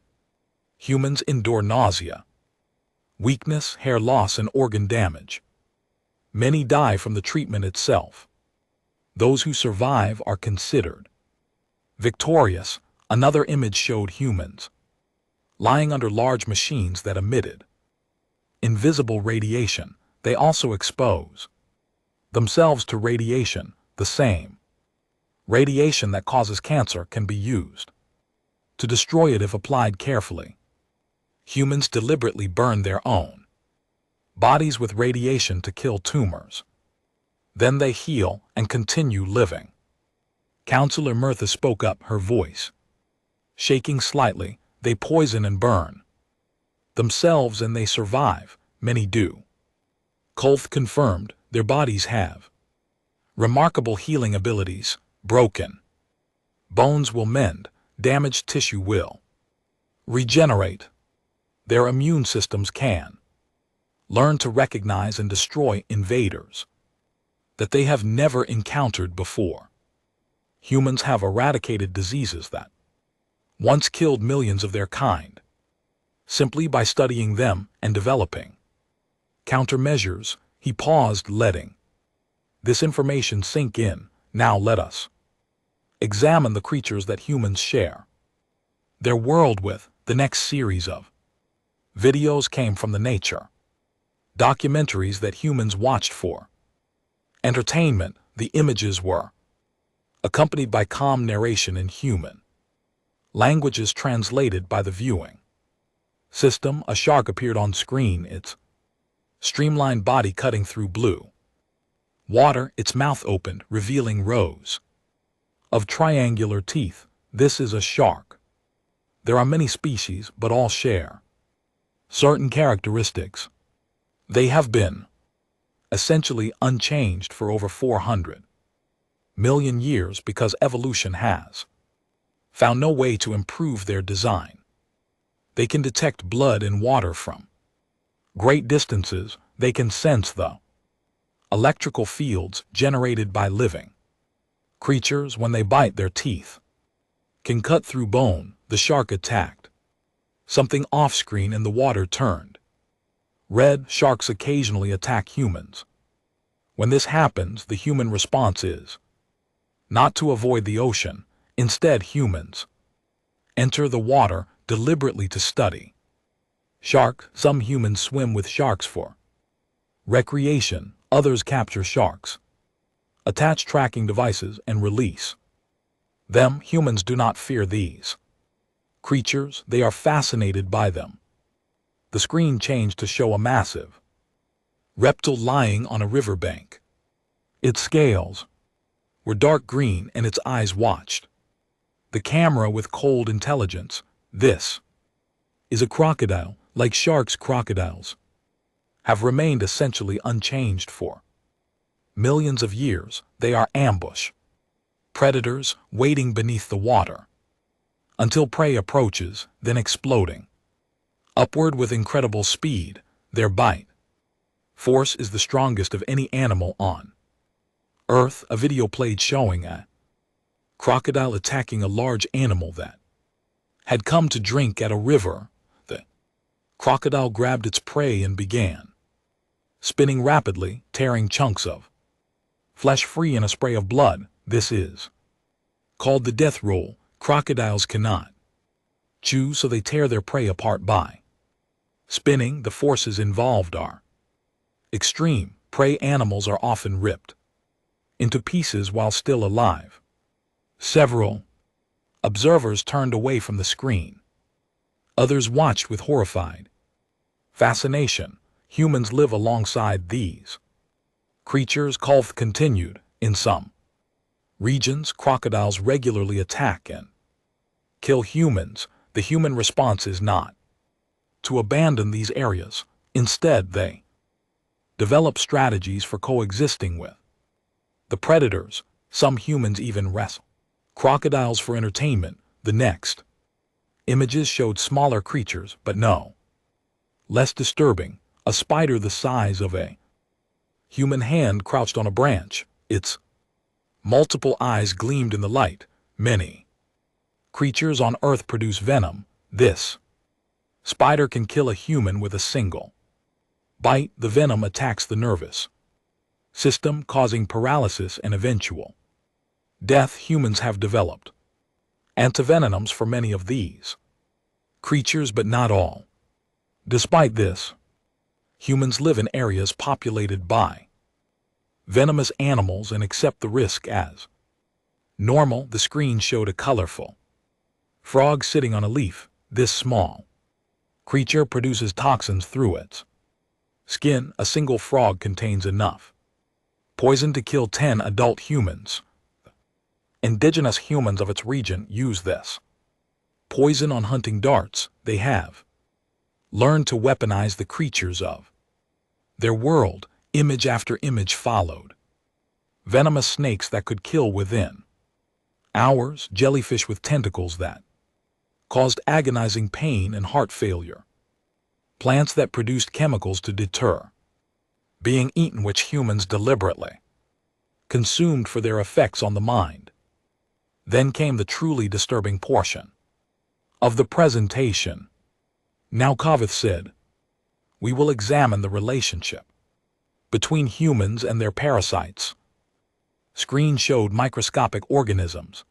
Humans endure nausea, weakness, hair loss, and organ damage. Many die from the treatment itself. Those who survive are considered victorious. Another image showed humans lying under large machines that emitted invisible radiation. They also expose themselves to radiation. The same radiation that causes cancer can be used to destroy it if applied carefully. Humans deliberately burn their own bodies with radiation to kill tumors. Then they heal and continue living. Counselor Mirtha spoke up, her voice shaking slightly. They poison and burn themselves and they survive. Many do. Kulf confirmed their bodies have remarkable healing abilities. Broken bones will mend, damaged tissue will regenerate. Their immune systems can learn to recognize and destroy invaders that they have never encountered before. Humans have eradicated diseases that once killed millions of their kind simply by studying them and developing countermeasures. He paused, letting this information sink in. Now let us examine the creatures that humans share their world with. The next series of videos came from the nature documentaries that humans watched for entertainment. The images were accompanied by calm narration in human languages translated by the viewing system. A shark appeared on screen, its streamlined body cutting through blue water. Its mouth opened, revealing rows of triangular teeth. This is a shark. There are many species, but all share certain characteristics. They have been essentially unchanged for over 400 million years because evolution has found no way to improve their design. They can detect blood in water from great distances. They can sense the electrical fields generated by living creatures. When they bite, their teeth can cut through bone. The shark attacked something off-screen and the water turned red. Sharks occasionally attack humans. When this happens, the human response is not to avoid the ocean. Instead, humans enter the water deliberately to study. Shark. Some humans swim with sharks for recreation, others capture sharks, attach tracking devices, and release them. Humans do not fear these creatures, they are fascinated by them. The screen changed to show a massive reptile lying on a riverbank. Its scales were dark green and its eyes watched the camera with cold intelligence. This is a crocodile. Like sharks, crocodiles have remained essentially unchanged for millions of years. They are ambush predators waiting beneath the water until prey approaches, then exploding upward with incredible speed. Their bite force is the strongest of any animal on Earth. A video played showing a crocodile attacking a large animal that had come to drink at a river. The crocodile grabbed its prey and began spinning rapidly, tearing chunks of flesh free in a spray of blood. This is called the death roll. Crocodiles cannot chew, so they tear their prey apart by spinning. The forces involved are extreme. Prey animals are often ripped into pieces while still alive. Several observers turned away from the screen. Others watched with horrified fascination. Humans live alongside these creatures. Kulth continued. In some regions, crocodiles regularly attack and kill humans. The human response is not to abandon these areas. Instead, they develop strategies for coexisting with the predators. Some humans even wrestle crocodiles for entertainment. The next images showed smaller creatures, but no less disturbing. A spider the size of a human hand crouched on a branch. Its multiple eyes gleamed in the light. Many creatures on Earth produce venom. This spider can kill a human with a single bite. The venom attacks the nervous system, causing paralysis and eventual death. Humans have developed antivenoms for many of these creatures, but not all. Despite this, humans live in areas populated by venomous animals and accept the risk as normal. The screen showed a colorful frog sitting on a leaf. This small creature produces toxins through its skin. A single frog contains enough poison to kill 10 adult humans. Indigenous humans of its region use this poison on hunting darts. They have learned to weaponize the creatures of their world. Image after image followed venomous snakes that could kill within hours, jellyfish with tentacles that caused agonizing pain and heart failure, plants that produced chemicals to deter being eaten, which humans deliberately consumed for their effects on the mind. Then came the truly disturbing portion of the presentation. Now Kavith said, "We will examine the relationship between humans and their parasites." Screen showed microscopic organisms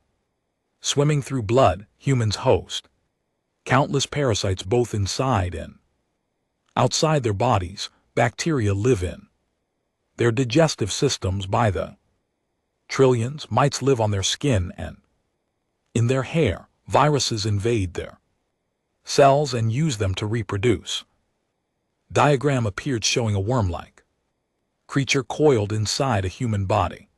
swimming through blood. Humans host countless parasites both inside and outside their bodies. Bacteria live in their digestive systems by the trillions. Mites live on their skin and in their hair. Viruses invade their cells and use them to reproduce. Diagram appeared showing a worm-like creature coiled inside a human body.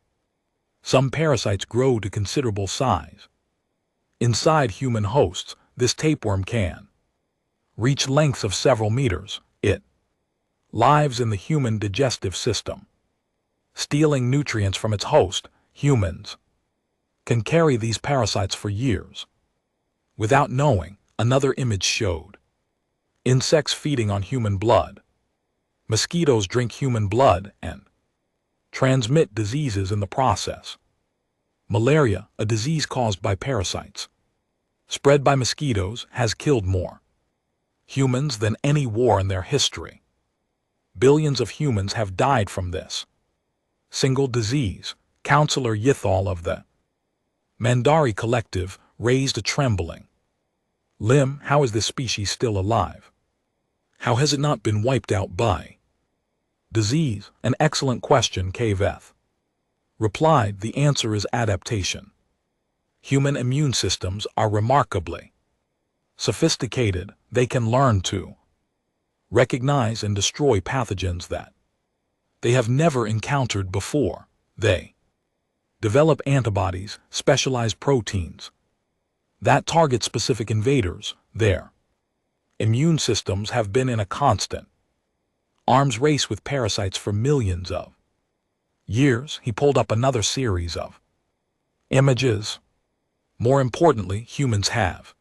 Some parasites grow to considerable size inside human hosts. This tapeworm can reach lengths of several meters. It lives in the human digestive system, stealing nutrients from its host. Humans can carry these parasites for years without knowing. Another image showed insects feeding on human blood. Mosquitoes drink human blood and transmit diseases in the process. Malaria, a disease caused by parasites spread by mosquitoes, has killed more humans than any war in their history. Billions of humans have died from this single disease. Counselor Yithal of the Mandari Collective raised a trembling Lim, how is this species still alive? How has it not been wiped out by disease? An excellent question, Kveth replied. The answer is adaptation. Human immune systems are remarkably sophisticated. They can learn to recognize and destroy pathogens that they have never encountered before. They develop antibodies, specialized proteins that target specific invaders. Their immune systems have been in a constant arms race with parasites for millions of years. He pulled up another series of images. More importantly, humans have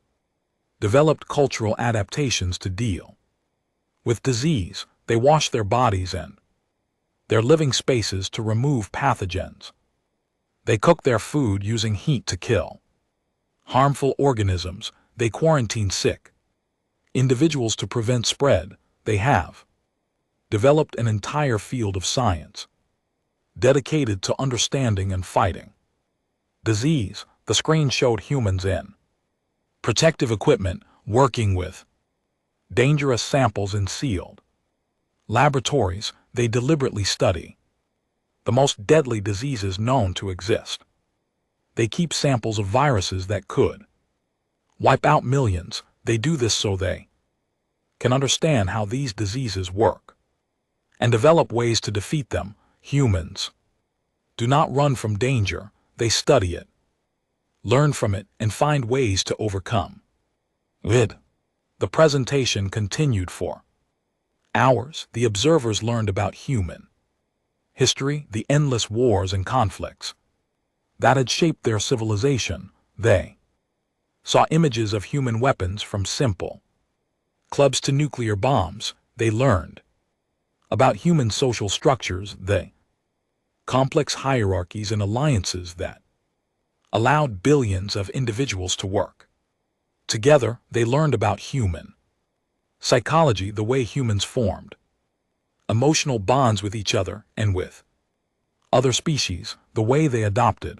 developed cultural adaptations to deal with disease. They wash their bodies and their living spaces to remove pathogens. They cook their food using heat to kill harmful organisms. They quarantine sick individuals to prevent spread. They have developed an entire field of science dedicated to understanding and fighting disease. The screen showed humans in protective equipment working with dangerous samples in sealed laboratories. They deliberately study the most deadly diseases known to exist. They keep samples of viruses that could wipe out millions. They do this so they can understand how these diseases work and develop ways to defeat them. Humans do not run from danger. They study it, learn from it, and find ways to overcome it. The presentation continued for hours. The observers learned about human history, the endless wars and conflicts that had shaped their civilization. They saw images of human weapons from simple clubs to nuclear bombs. They learned about human social structures, the complex hierarchies and alliances that allowed billions of individuals to work together. They learned about human psychology, the way humans formed emotional bonds with each other and with other species, the way they adopted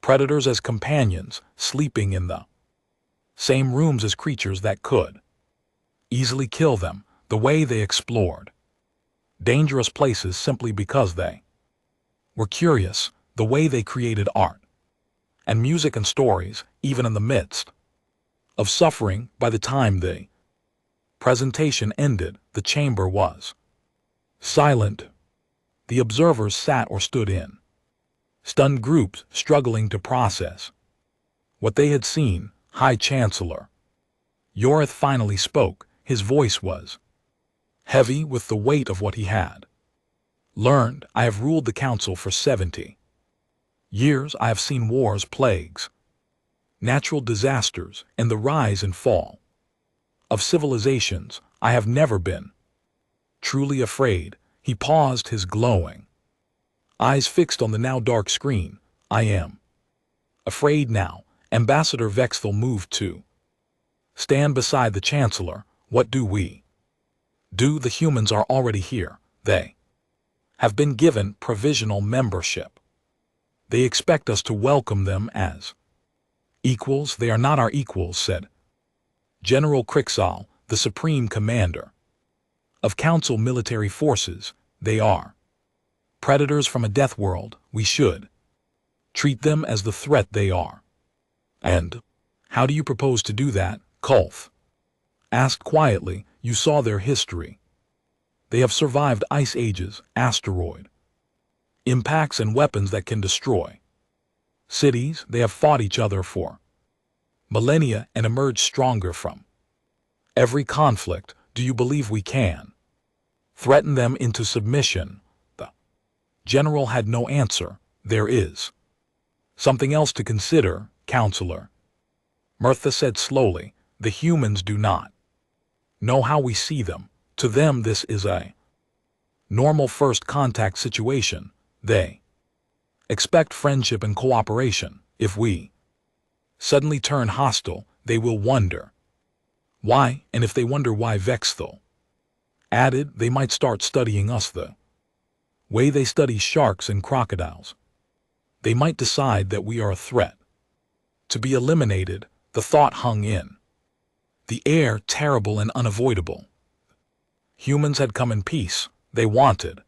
predators as companions, sleeping in the same rooms as creatures that could easily kill them, the way they explored dangerous places simply because they were curious, the way they created art and music and stories, even in the midst of suffering. By the time the presentation ended, the chamber was silent. The observers sat or stood in stunned groups, struggling to process what they had seen. High Chancellor Yorith finally spoke. His voice was heavy with the weight of what he had learned. I have ruled the council for 70 years. I have seen wars, plagues, natural disasters, and the rise and fall of civilizations. I have never been truly afraid. He paused, his glowing eyes fixed on the now dark screen. I am afraid now. Ambassador Vexthal moved to stand beside the Chancellor. What do we do? The humans are already here. They have been given provisional membership. They expect us to welcome them as equals. They are not our equals, said General Krixal, the Supreme Commander of Council Military Forces. They are predators from a death world. We should treat them as the threat they are. And how do you propose to do that? Kulf asked quietly. You saw their history. They have survived ice ages, asteroid impacts, and weapons that can destroy cities. They have fought each other for millennia and emerged stronger from every conflict. Do you believe we can threaten them into submission? The general had no answer. There is something else to consider, Counselor, Mirtha said slowly. The humans do not know how we see them. To them, this is a normal first contact situation. They expect friendship and cooperation. If we suddenly turn hostile, they will wonder why, and if they wonder why, Vexthal added, they might start studying us the way they study sharks and crocodiles. They might decide that we are a threat to be eliminated. The thought hung in The air terrible and unavoidable. Humans had come in peace. They wanted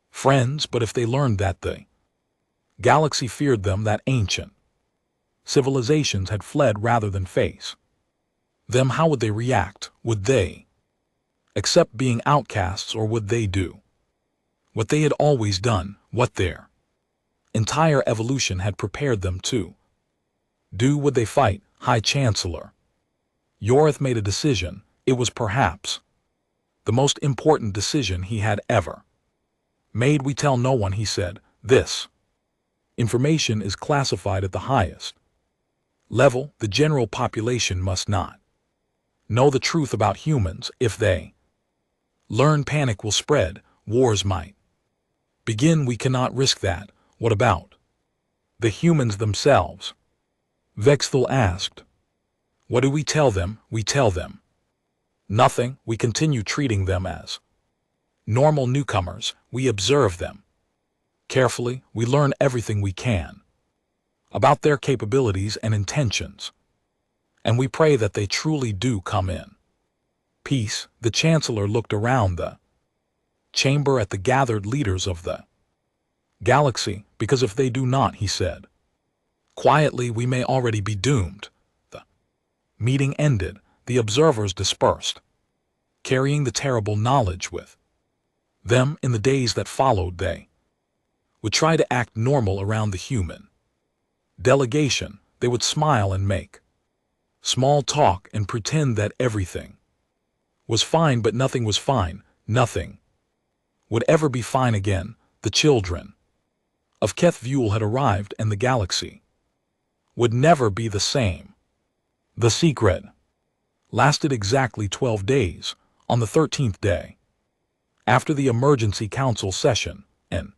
friends, but if they learned that the galaxy feared them, that ancient civilizations had fled rather than face them, how would they react? Would they accept being outcasts, or would they do what they had always done, what their entire evolution had prepared them to do? Would they fight? High Chancellor Yorith made a decision. It was perhaps the most important decision he had ever made. We tell no one, he said. This information is classified at the highest level. The general population must not know the truth about humans. If they learn, panic will spread. Wars might begin. We cannot risk that. What about the humans themselves? Vexthal asked. What do we tell them? We tell them nothing. We continue treating them as normal newcomers. We observe them carefully. We learn everything we can about their capabilities and intentions, and we pray that they truly do come in peace. The Chancellor looked around the chamber at the gathered leaders of the galaxy. Because if they do not, he said quietly, we may already be doomed. The meeting ended. The observers dispersed, carrying the terrible knowledge with them. In the days that followed, they would try to act normal around the human delegation. They would smile and make small talk and pretend that everything was fine, but nothing was fine. Nothing would ever be fine again. The children of Kethvuel had arrived, and the galaxy would never be the same. The secret lasted exactly 12 days. On the 13th day, after the emergency council session, an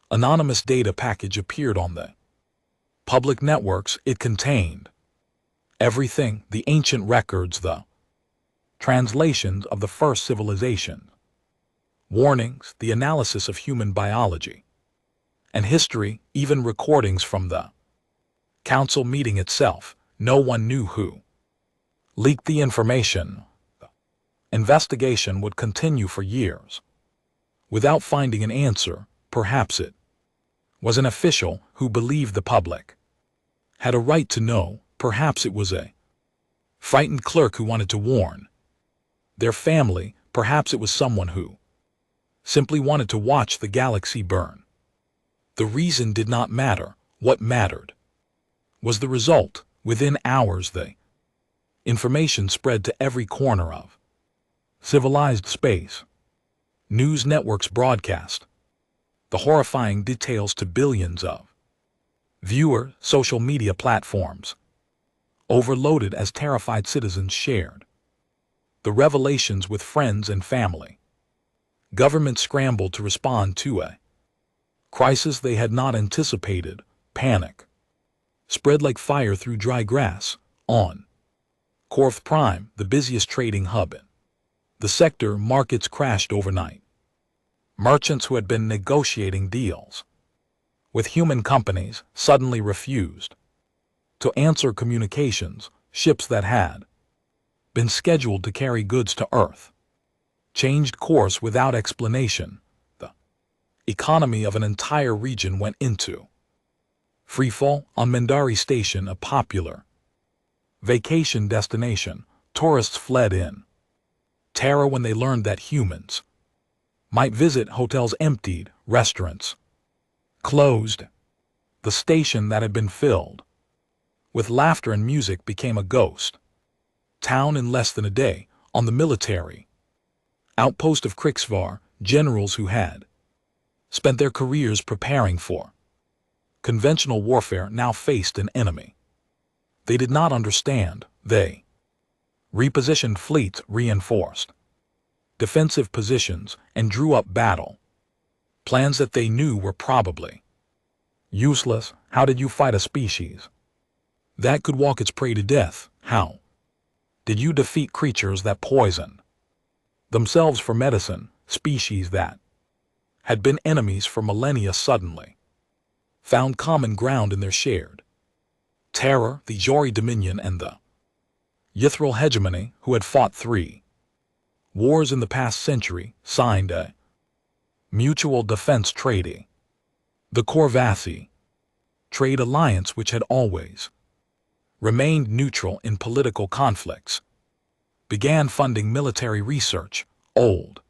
anonymous data package appeared on the public networks. It contained everything: the ancient records, the translations of the first civilization, warnings, the analysis of human biology and history, even recordings from the council meeting itself. No one knew who leaked the information. The investigation would continue for years without finding an answer. Perhaps it was an official who believed the public had a right to know. Perhaps it was a frightened clerk who wanted to warn their family. Perhaps it was someone who simply wanted to watch the galaxy burn. The reason did not matter. What mattered was the result. Within hours, the information spread to every corner of civilized space. News networks broadcast the horrifying details to billions of viewers. Social media platforms overloaded as terrified citizens shared the revelations with friends and family. Governments scrambled to respond to a crisis they had not anticipated. Panic spread like fire through dry grass. On Korth Prime, the busiest trading hub in the sector, markets crashed overnight. Merchants who had been negotiating deals with human companies suddenly refused to answer communications. Ships that had been scheduled to carry goods to Earth changed course without explanation. The economy of an entire region went into freefall. On Mendari Station, a popular vacation destination, tourists fled in terror when they learned that humans might visit. Hotels emptied, restaurants closed. The station that had been filled with laughter and music became a ghost town in less than a day. On the military outpost of Krixvar, generals who had spent their careers preparing for conventional warfare now faced an enemy they did not understand. They repositioned fleets, reinforced defensive positions, and drew up battle plans that they knew were probably useless. How did you fight a species that could walk its prey to death? How did you defeat creatures that poison themselves for medicine? Species that had been enemies for millennia suddenly found common ground in their shared terror. The Jori Dominion and the Ythril hegemony, who had fought 3 wars in the past century, signed a mutual defense treaty. The Corvathi trade alliance, which had always remained neutral in political conflicts, began funding military research. Old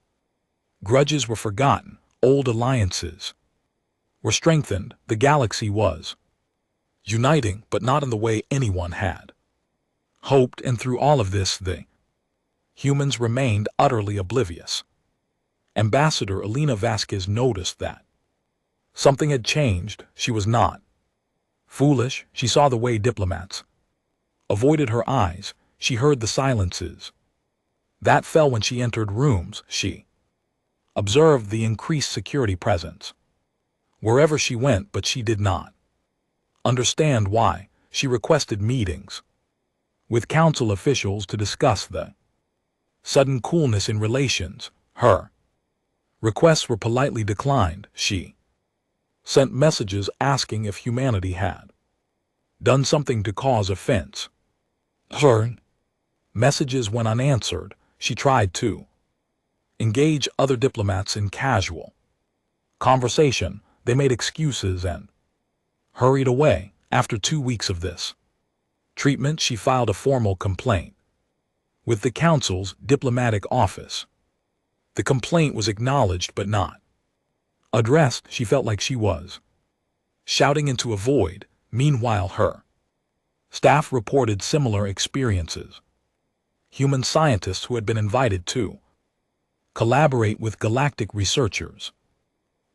grudges were forgotten, old alliances were strengthened. The galaxy was uniting, but not in the way anyone had hoped, and through all of this the humans remained utterly oblivious. Ambassador Elena Vasquez noticed that something had changed. She was not foolish. She saw the way diplomats avoided her eyes. She heard the silences that fell when she entered rooms. She observed the increased security presence wherever she went, but she did not understand why. She requested meetings with council officials to discuss the sudden coolness in relations. Her requests were politely declined. She sent messages asking if humanity had done something to cause offense. Her messages went unanswered. She tried to engage other diplomats in casual conversation. They made excuses and hurried away. After 2 weeks of this treatment, she filed a formal complaint with the council's diplomatic office. The complaint was acknowledged but not addressed. She felt like she was shouting into a void. Meanwhile, her staff reported similar experiences. Human scientists who had been invited to collaborate with galactic researchers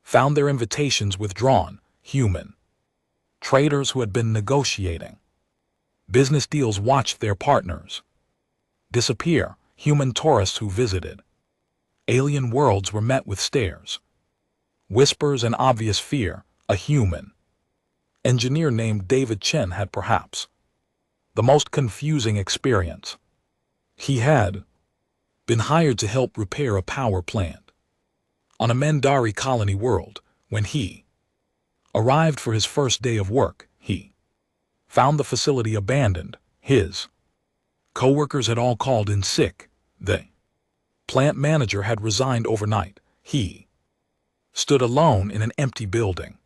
found their invitations withdrawn. Human traders who had been negotiating business deals watched their partners disappear. Human tourists who visited alien worlds were met with stares, whispers, and obvious fear. A human engineer named David Chen had perhaps the most confusing experience. He had been hired to help repair a power plant on a Mendari colony world. When he arrived for his first day of work, he found the facility abandoned. His co-workers had all called in sick. The plant manager had resigned overnight. He stood alone in an empty building,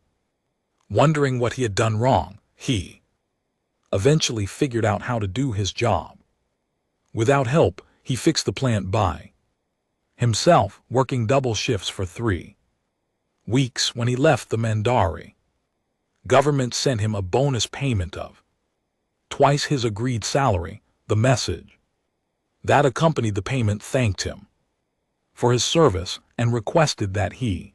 wondering what he had done wrong. He eventually figured out how to do his job. Without help, he fixed the plant by himself, working double shifts for 3 weeks. When he left, the Mendari government sent him a bonus payment of twice his agreed salary. The message that accompanied the payment thanked him for his service and requested that he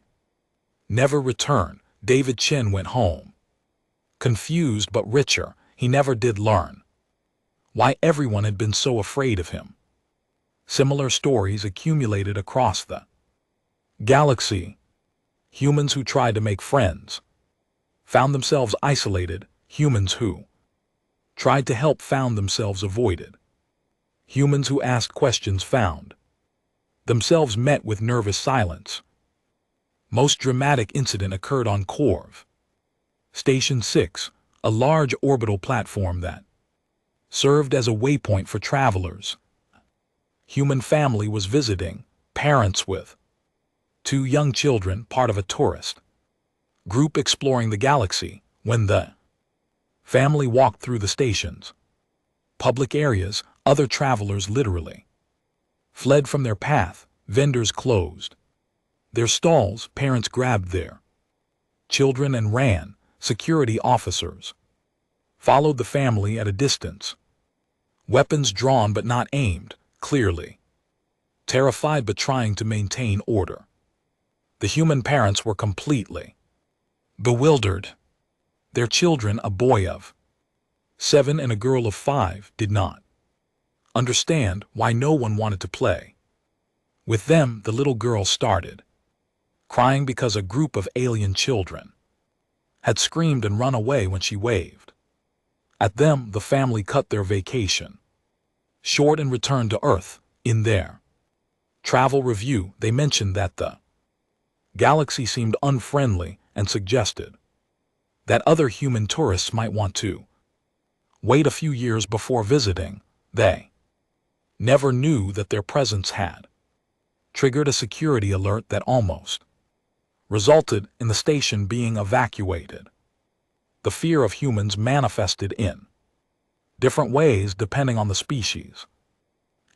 never return. David Chen went home, confused but richer. He never did learn why everyone had been so afraid of him. Similar stories accumulated across the galaxy. Humans who tried to make friends found themselves isolated. Humans who tried to help found themselves avoided. Humans who asked questions found themselves met with nervous silence. Most dramatic incident occurred on Corv Station 6, a large orbital platform that served as a waypoint for travelers. Human family was visiting, parents with 2 young children, part of a tourist group exploring the galaxy. When the family walked through the station's public areas, other travelers literally fled from their path. Vendors closed their stalls. Parents grabbed their children and ran. Security officers followed the family at a distance, weapons drawn but not aimed, clearly terrified but trying to maintain order. The human parents were completely bewildered. Their children, a boy of 7 and a girl of 5, did not understand why no one wanted to play with them. The little girl started crying because a group of alien children had screamed and run away when she waved at them. The family cut their vacation short and returned to Earth. In their travel review, they mentioned that the galaxy seemed unfriendly and suggested that other human tourists might want to wait a few years before visiting. They never knew that their presence had triggered a security alert that almost resulted in the station being evacuated. The fear of humans manifested in different ways depending on the species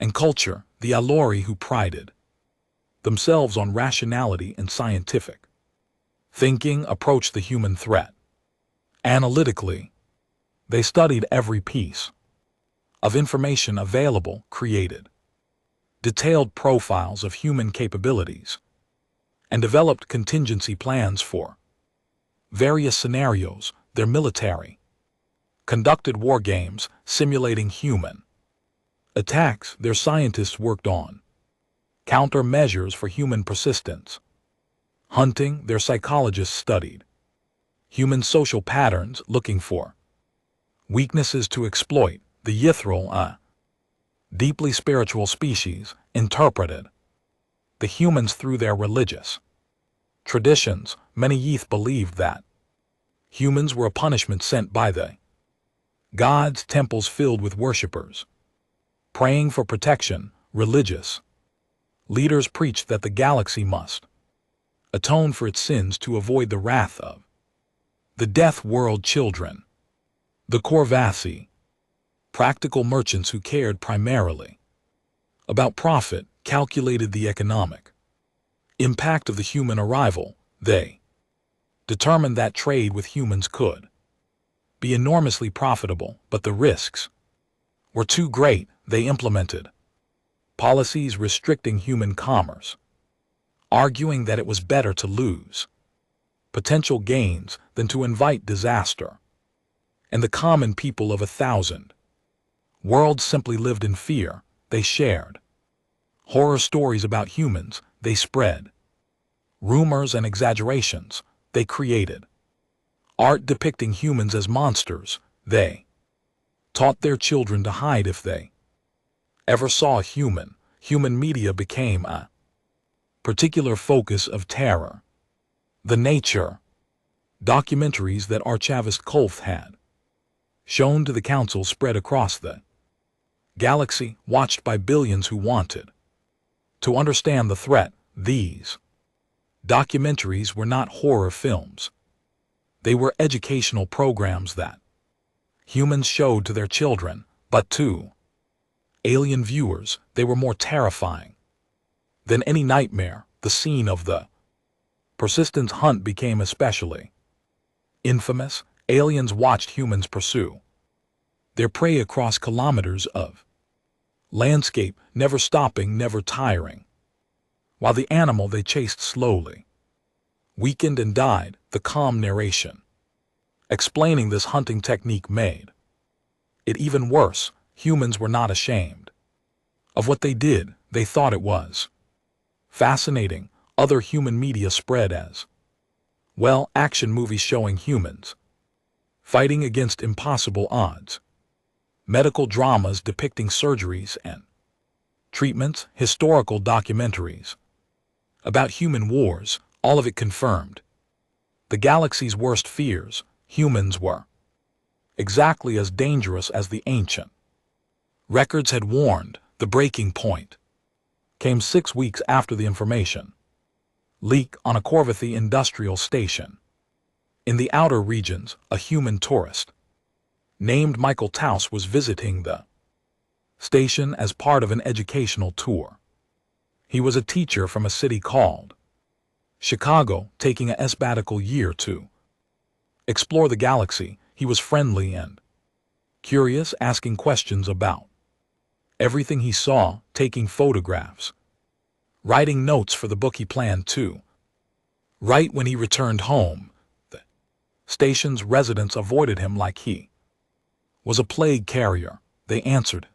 and culture. The Alori, who prided themselves on rationality and scientific thinking, approached the human threat analytically. They studied every piece of information available, created detailed profiles of human capabilities, and developed contingency plans for various scenarios. Their military conducted war games simulating human attacks. Their scientists worked on countermeasures for human persistence. Hunting, their psychologists studied human social patterns, looking for weaknesses to exploit. The Yithril, a deeply spiritual species, interpreted the humans through their religious traditions. Many Yith believed that humans were a punishment sent by the gods. Temples filled with worshippers praying for protection. Religious leaders preached that the galaxy must atone for its sins to avoid the wrath of the Death World children. The Korvasi, practical merchants who cared primarily about profit, calculated the economic impact of the human arrival. They determined that trade with humans could be enormously profitable, but the risks were too great. They implemented policies restricting human commerce, arguing that it was better to lose potential gains than to invite disaster. And the common people of 1,000 worlds simply lived in fear. They shared horror stories about humans. They spread rumors and exaggerations. They created art depicting humans as monsters. They taught their children to hide if they ever saw a human. Human media became a particular focus of terror. The nature documentaries that Archivist Kolth had shown to the council spread across the galaxy, watched by billions who wanted to understand the threat. These documentaries were not horror films. They were educational programs that humans showed to their children, but to alien viewers, they were more terrifying than any nightmare. The scene of the persistence hunt became especially infamous. Aliens watched humans pursue their prey across kilometers of landscape, never stopping, never tiring, while the animal they chased slowly weakened and died. The calm narration explaining this hunting technique made it even worse. Humans were not ashamed of what they did. They thought it was fascinating. Other human media spread as well action movies showing humans fighting against impossible odds, medical dramas depicting surgeries and treatments, historical documentaries about human wars. All of it confirmed the galaxy's worst fears. Humans were exactly as dangerous as the ancient records had warned. The breaking point came 6 weeks after the information leak on a Korvathi industrial station. In the outer regions, a human tourist named Michael Taus was visiting the station as part of an educational tour. He was a teacher from a city called Chicago, taking a sabbatical year to explore the galaxy. He was friendly and curious, asking questions about everything he saw, taking photographs, writing notes for the book he planned to write when he returned home. The station's residents avoided him like he was a plague carrier. They answered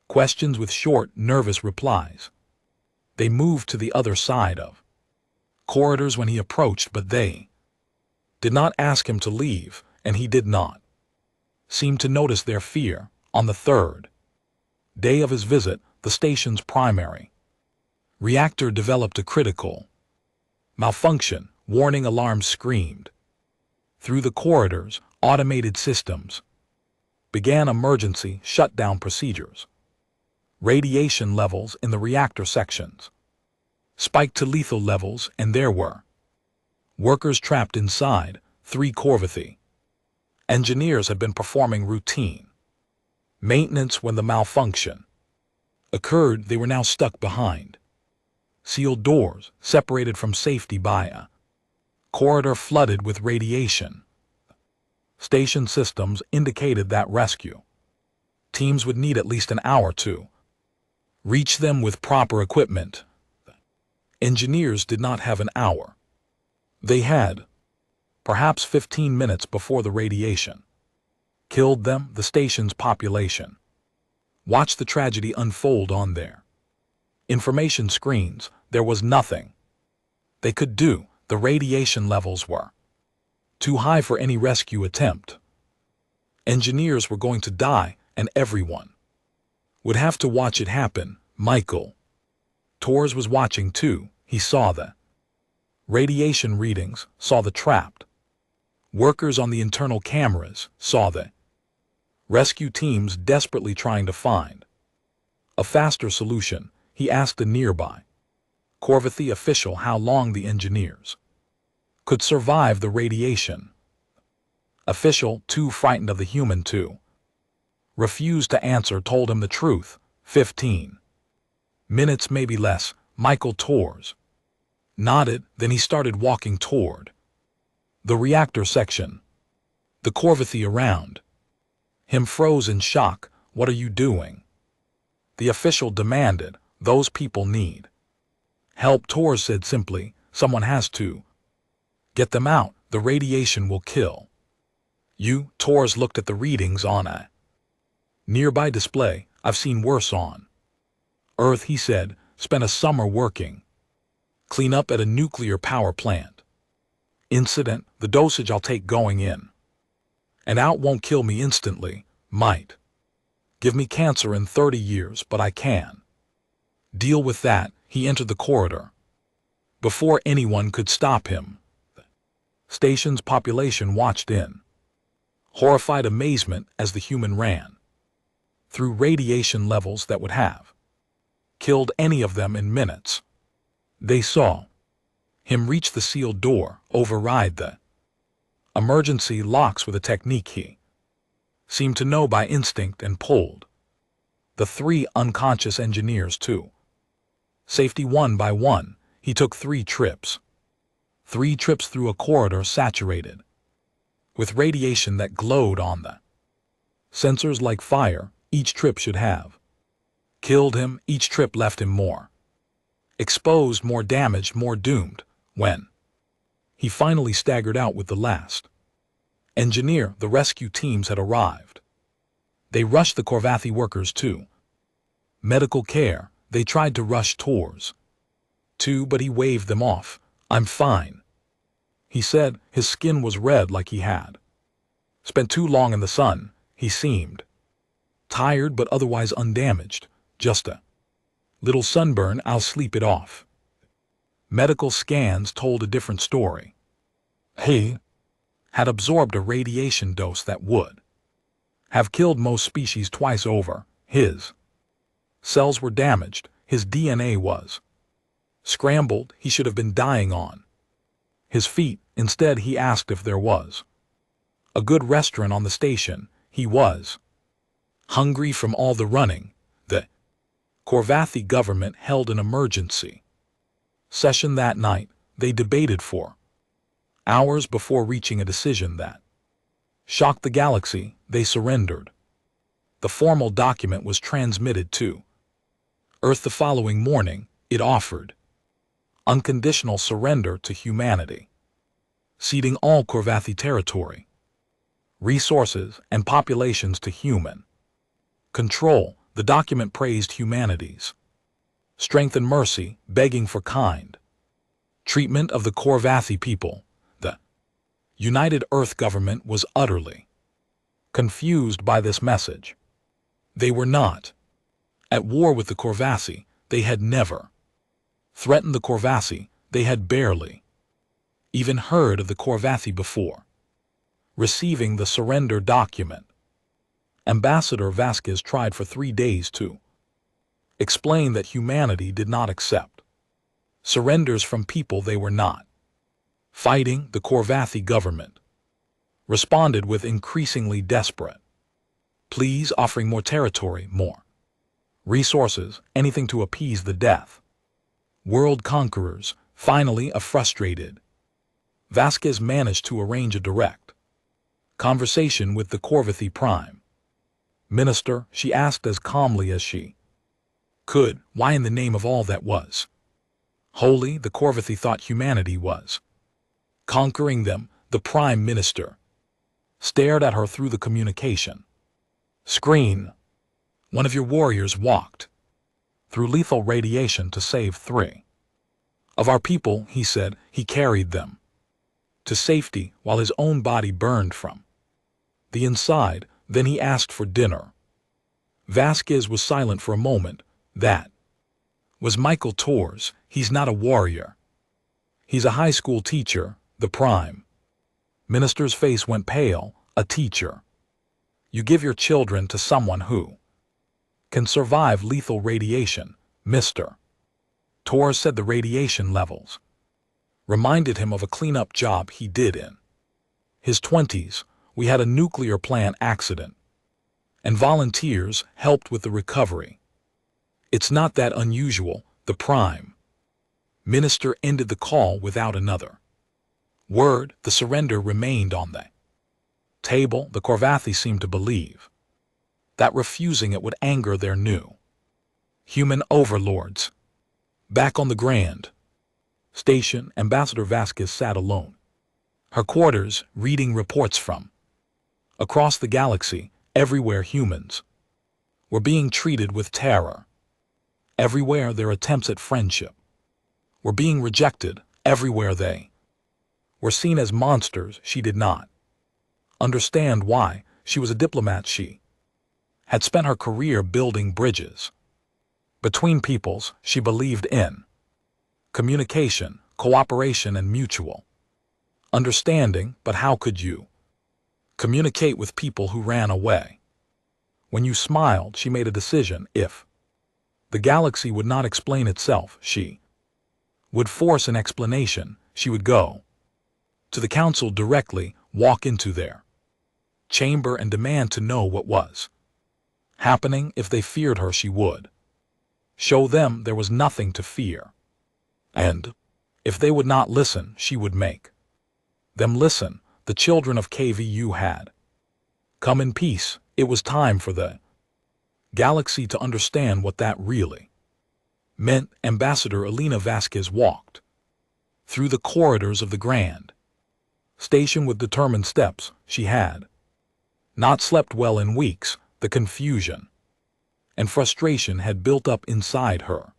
questions with short, nervous replies. They moved to the other side of corridors when he approached, but they did not ask him to leave, and he did not seem to notice their fear. On the third day of his visit, the station's primary reactor developed a critical malfunction. Warning alarms screamed through the corridors. Automated systems began emergency shutdown procedures. Radiation levels in the reactor sections spiked to lethal levels, and there were workers trapped inside 3 Corvathi. Engineers had been performing routine maintenance when the malfunction occurred. They were now stuck behind sealed doors, separated from safety by a corridor flooded with radiation. Station systems indicated that rescue teams would need at least an hour to reach them with proper equipment. Engineers did not have an hour. They had perhaps 15 minutes before the radiation killed them. The station's population watched the tragedy unfold on their information screens. There was nothing they could do. The radiation levels were too high for any rescue attempt. Engineers were going to die, and everyone would have to watch it happen. Michael Torres was watching too. He saw the radiation readings, saw the trapped workers on the internal cameras, saw the rescue teams desperately trying to find a faster solution. He asked a nearby Corvathi official how long the engineers could survive the radiation. Official, too frightened of the human to refused to answer, told him the truth. 15 minutes, maybe less. Michael Torres nodded, then he started walking toward the reactor section. The Corvathi around him froze in shock. What are you doing? The official demanded. Those people need help, Torres said simply. Someone has to get them out. The radiation will kill you. Torres looked at the readings on a nearby display. I've seen worse on Earth, he said. Spent a summer working clean up at a nuclear power plant. Incident. The dosage I'll take going in and out won't kill me instantly. Might give me cancer in 30 years, but I can deal with that. He entered the corridor before anyone could stop him. The station's population watched in horrified amazement as the human ran through radiation levels that would have killed any of them in minutes. They saw him reach the sealed door, override the emergency locks with a technique he seemed to know by instinct, and pulled the 3 unconscious engineers to safety one by one. He took 3 trips through a corridor saturated with radiation that glowed on the sensors like fire. Each trip should have killed him. Each trip left him more exposed, more damaged, more doomed. When he finally staggered out with the last engineer, the rescue teams had arrived. They rushed the Corvathi workers to medical care. They tried to rush Torres too, but he waved them off. I'm fine, he said. His skin was red like he had spent too long in the sun. He seemed tired but otherwise undamaged. Just a little sunburn. I'll sleep it off. Medical scans told a different story. He had absorbed a radiation dose that would have killed most species twice over. His cells were damaged. His DNA was scrambled. He should have been dying on his feet. Instead, he asked if there was a good restaurant on the station. He was hungry from all the running. The Corvathi government held an emergency session that night. They debated for hours before reaching a decision that shocked the galaxy. They surrendered. The formal document was transmitted to Earth the following morning. It offered unconditional surrender to humanity, ceding all Corvathi territory, resources, and populations to human control. The document praised humanity's strength and mercy, begging for kind treatment of the Corvathi people. The United Earth government was utterly confused by this message. They were not at war with the Corvathi. They had never threatened the Corvathi. They had barely even heard of the Corvathi before receiving the surrender document. Ambassador Vasquez tried for 3 days to explained that humanity did not accept surrenders from people they were not fighting. The Korvathi government responded with increasingly desperate pleas, offering more territory, more resources, anything to appease the death world conquerors. Finally, a frustrated Vasquez managed to arrange a direct conversation with the Korvathi Prime Minister. She asked as calmly as she could, why in the name of all that was holy the Korvathi thought humanity was conquering them. The Prime Minister stared at her through the communication screen. One of your warriors walked through lethal radiation to save 3 of our people, he said. He carried them to safety while his own body burned from the inside. Then he asked for dinner. Vasquez was silent for a moment. That was Michael Torres. He's not a warrior. He's a high school teacher. The Prime Minister's face went pale. A teacher. You give your children to someone who can survive lethal radiation, Mr. Torres said. The radiation levels reminded him of a cleanup job he did in his 20s. We had a nuclear plant accident, and volunteers helped with the recovery. It's not that unusual. The Prime Minister ended the call without another word. The surrender remained on the table. The Korvathi seemed to believe that refusing it would anger their new human overlords. Back on the Grand Station, Ambassador Vasquez sat alone. Her quarters, reading reports from across the galaxy. Everywhere humans were being treated with terror. Everywhere their attempts at friendship were being rejected. Everywhere they were seen as monsters. She did not understand why. She was a diplomat. She had spent her career building bridges between peoples. She believed in communication, cooperation, and mutual understanding. But how could you communicate with people who ran away? When you smiled, she made a decision. If the galaxy would not explain itself, she would force an explanation. She would go to the council directly, walk into their chamber, and demand to know what was happening. If they feared her, she would show them there was nothing to fear. And if they would not listen, she would make them listen. The children of KVU had come in peace. It was time for the galaxy to understand what that really meant. Ambassador Elena Vasquez walked through the corridors of the Grand Station with determined steps. She had not slept well in weeks. The confusion and frustration had built up inside her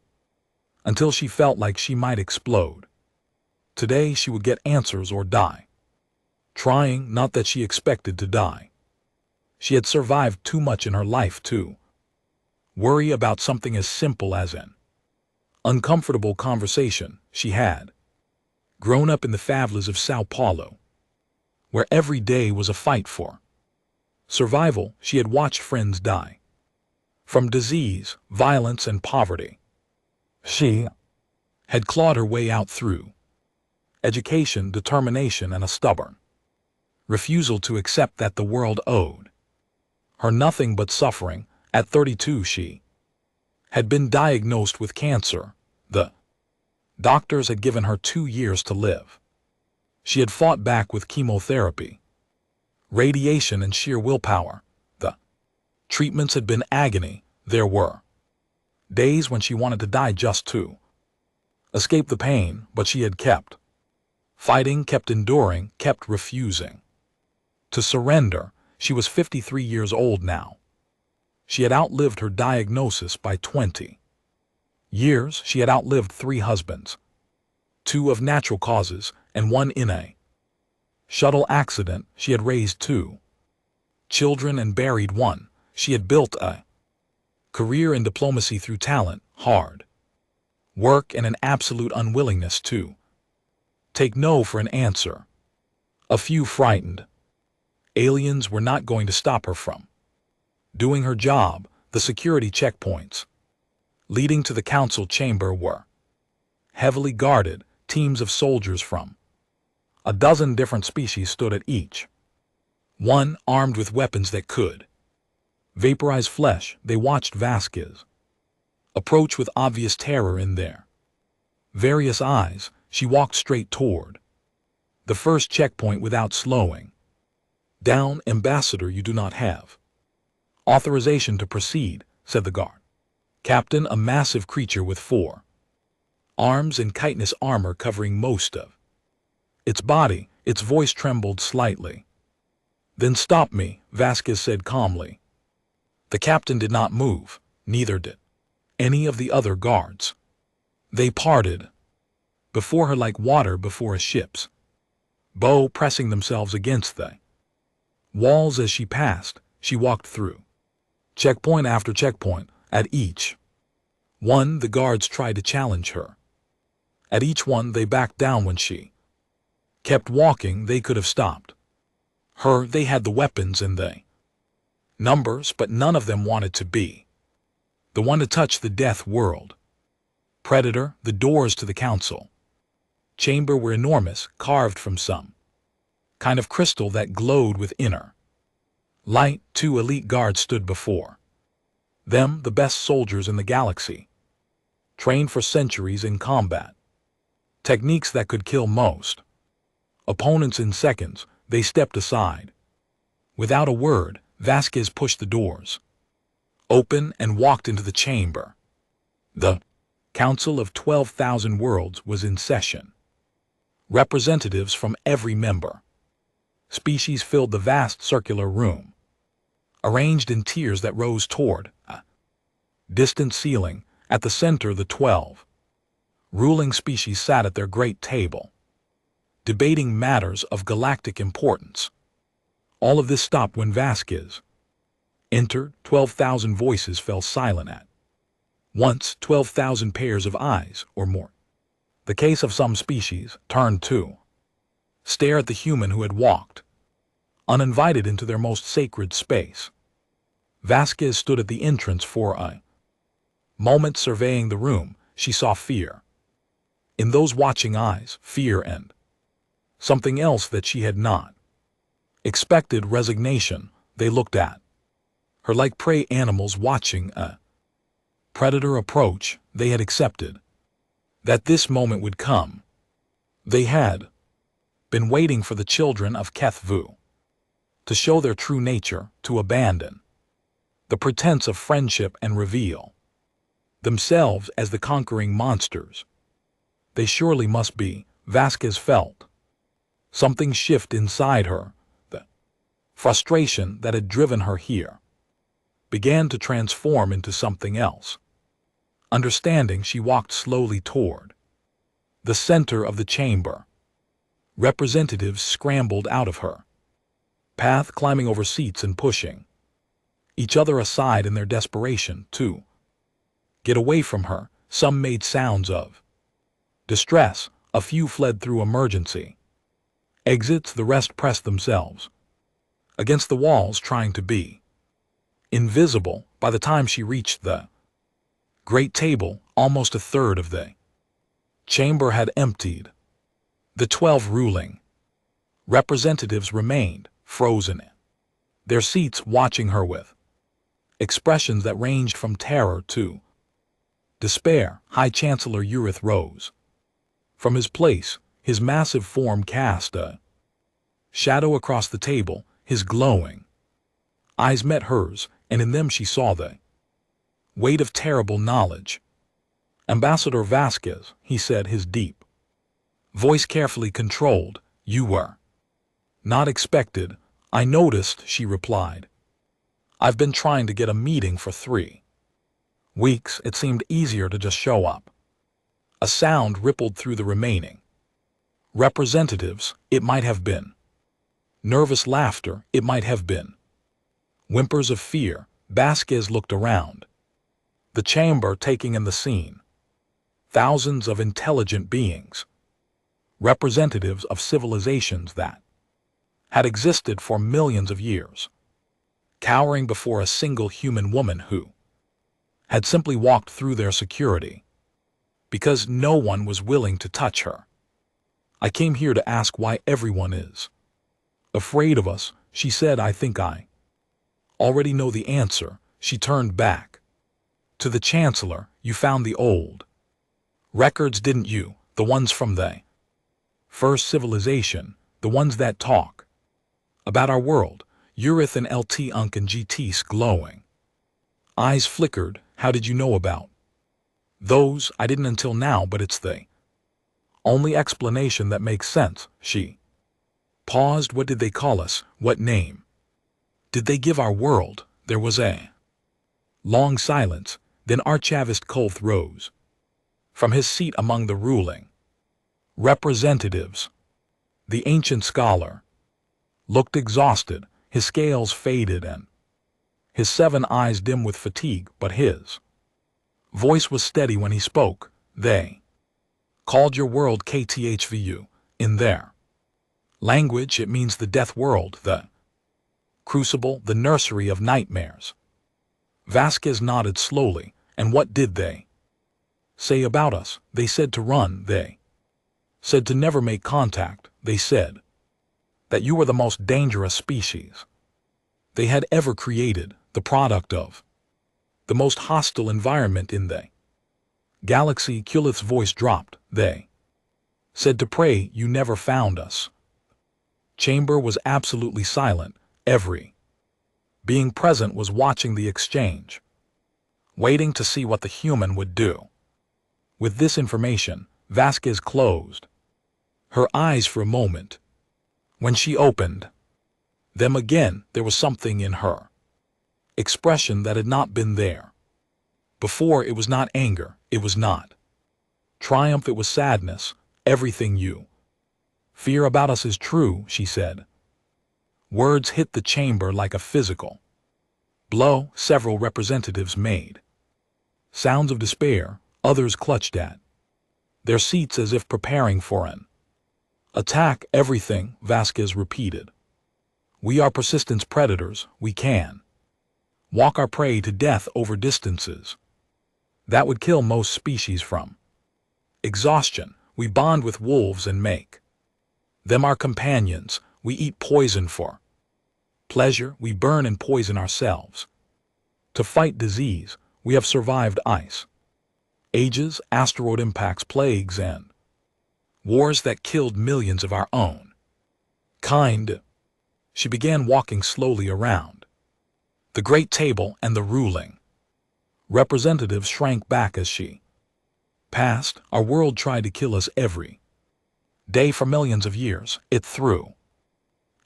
until she felt like she might explode. Today she would get answers or die trying. Not that she expected to die. She had survived too much in her life to worry about something as simple as an uncomfortable conversation. She had grown up in the favelas of Sao Paulo, where every day was a fight for survival. She had watched friends die from disease, violence, and poverty. She had clawed her way out through education, determination, and a stubborn refusal to accept that the world owed her nothing but suffering. At 32, she had been diagnosed with cancer. The doctors had given her 2 years to live. She had fought back with chemotherapy, radiation, and sheer willpower. The treatments had been agony. There were days when she wanted to die just to escape the pain, but she had kept fighting, kept enduring, kept refusing to surrender. She was 53 years old now. She had outlived her diagnosis by 20 years. She had outlived 3 husbands, 2 of natural causes and 1 in a shuttle accident. She had raised 2 children and buried 1. She had built a career in diplomacy through talent, hard work, and an absolute unwillingness to take no for an answer. A few frightened aliens were not going to stop her from doing her job. The security checkpoints leading to the council chamber were heavily guarded teams of soldiers from a dozen different species stood at each one, armed with weapons that could vaporize flesh. They watched Vasquez approach with obvious terror in their various eyes. She walked straight toward the first checkpoint without slowing down. "Ambassador, you do not have authorization to proceed," said the guard. Captain, a massive creature with 4 arms and chitinous armor covering most of its body. Its voice trembled slightly. "Then stop me," Vasquez said calmly. The captain did not move, neither did any of the other guards. They parted before her like water before a ship's bow, pressing themselves against the walls as she passed. She walked through checkpoint after checkpoint. At each one, the guards tried to challenge her. At each one, they backed down. When she kept walking, they could have stopped her. They had the weapons and the numbers, but none of them wanted to be the one to touch the death world predator. The doors to the council chamber were enormous, carved from some kind of crystal that glowed with inner light. 2 elite guards stood before them, the best soldiers in the galaxy, trained for centuries in combat techniques that could kill most opponents in seconds. They stepped aside. Without a word, Vasquez pushed the doors open and walked into the chamber. The Council of 12,000 Worlds was in session. Representatives from every member species filled the vast circular room, arranged in tiers that rose toward a distant ceiling. At the center, the 12 ruling species sat at their great table, debating matters of galactic importance. All of this stopped when Vasquez entered. 12,000 voices fell silent at once. 12,000 pairs of eyes, or more, the case of some species, turned to stare at the human who had walked uninvited into their most sacred space. Vasquez stood at the entrance for a moment, surveying the room. She saw fear in those watching eyes, fear and something else that she had not expected. Resignation. They looked at her like prey animals watching a predator approach. They had accepted that this moment would come. They had been waiting for the children of Kethvu to show their true nature, to abandon the pretense of friendship and reveal themselves as the conquering monsters they surely must be. Vasquez felt something shift inside her. The frustration that had driven her here began to transform into something else. Understanding, she walked slowly toward the center of the chamber. Representatives scrambled out of her path, climbing over seats and pushing each other aside in their desperation to get away from her. Some made sounds of distress. A few fled through emergency exits. The rest pressed themselves against the walls, trying to be invisible. By the time she reached the great table, almost a third of the chamber had emptied. The 12 ruling representatives remained frozen in their seats, watching her with expressions that ranged from terror to despair. High Chancellor Urith rose from his place. His massive form cast a shadow across the table. His glowing eyes met hers, and in them she saw the weight of terrible knowledge. "Ambassador Vasquez," he said, his deep voice carefully controlled, "you were not expected." "I noticed," she replied. "I've been trying to get a meeting for 3 weeks. It seemed easier to just show up." A sound rippled through the remaining representatives. It might have been nervous laughter. It might have been whimpers of fear. Vasquez looked around the chamber, taking in the scene. Thousands of intelligent beings, representatives of civilizations that had existed for millions of years, cowering before a single human woman who had simply walked through their security, because no one was willing to touch her. I came here to ask why everyone is afraid of us, she said. I think I already know the answer. She turned back to the Chancellor. You found the old records, didn't you? The ones from the first civilization, the ones that talk about our world. Urith and LT Unk and GT's glowing eyes flickered. How did you know about those? I didn't until now, but it's the only explanation that makes sense. She paused. What did they call us? What name did they give our world? There was a long silence. Then Archivist Kolth rose from his seat among the ruling representatives. The ancient scholar looked exhausted. His scales faded and his 7 eyes dim with fatigue, but his voice was steady when he spoke. They called your world KTHVU. In their language, it means the death world, the crucible, the nursery of nightmares. Vasquez nodded slowly. And what did they say about us? They said to run. They said to never make contact. They said that you were the most dangerous species they had ever created, the product of the most hostile environment in the galaxy. Kulith's voice dropped. They said to pray you never found us. Chamber was absolutely silent. Every being present was watching the exchange, waiting to see what the human would do. With this information, Vasquez closed her eyes for a moment. When she opened them again, there was something in her expression that had not been there before. It was not anger. It was not triumph. It was sadness. Everything you fear about us is true, she said. Words hit the chamber like a physical blow. Several representatives made sounds of despair. Others clutched at their seats as if preparing for an attack. Everything, Vasquez repeated. We are persistence predators. We can walk our prey to death over distances that would kill most species from exhaustion. We bond with wolves and make them our companions. We eat poison for pleasure. We burn and poison ourselves to fight disease. We have survived ice ages, asteroid impacts, plagues, and wars that killed millions of our own kind. She began walking slowly around the great table, and the ruling representatives shrank back as she passed. Our world tried to kill us every day for millions of years. It threw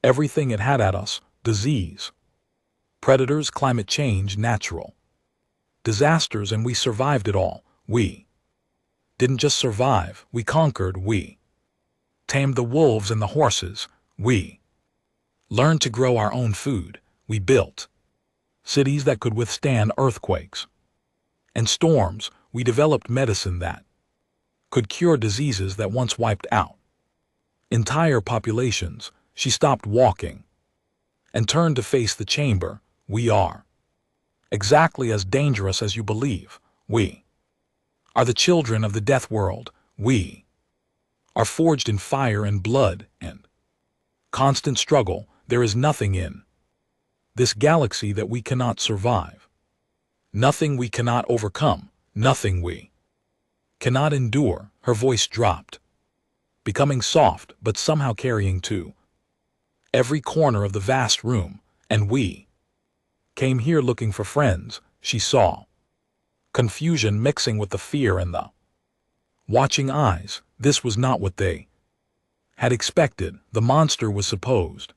everything it had at us: disease, predators, climate change, natural disasters, and we survived it all. We didn't just survive, we conquered. We tamed the wolves and the horses. We learned to grow our own food. We built cities that could withstand earthquakes and storms. We developed medicine that could cure diseases that once wiped out entire populations. She stopped walking and turned to face the chamber. We are exactly as dangerous as you believe. We are the children of the death world. We are forged in fire and blood and constant struggle. There is nothing in this galaxy that we cannot survive, nothing we cannot overcome, nothing we cannot endure. Her voice dropped, becoming soft but somehow carrying to every corner of the vast room. And we came here looking for friends. She saw confusion mixing with the fear in the watching eyes. This was not what they had expected. The monster was supposed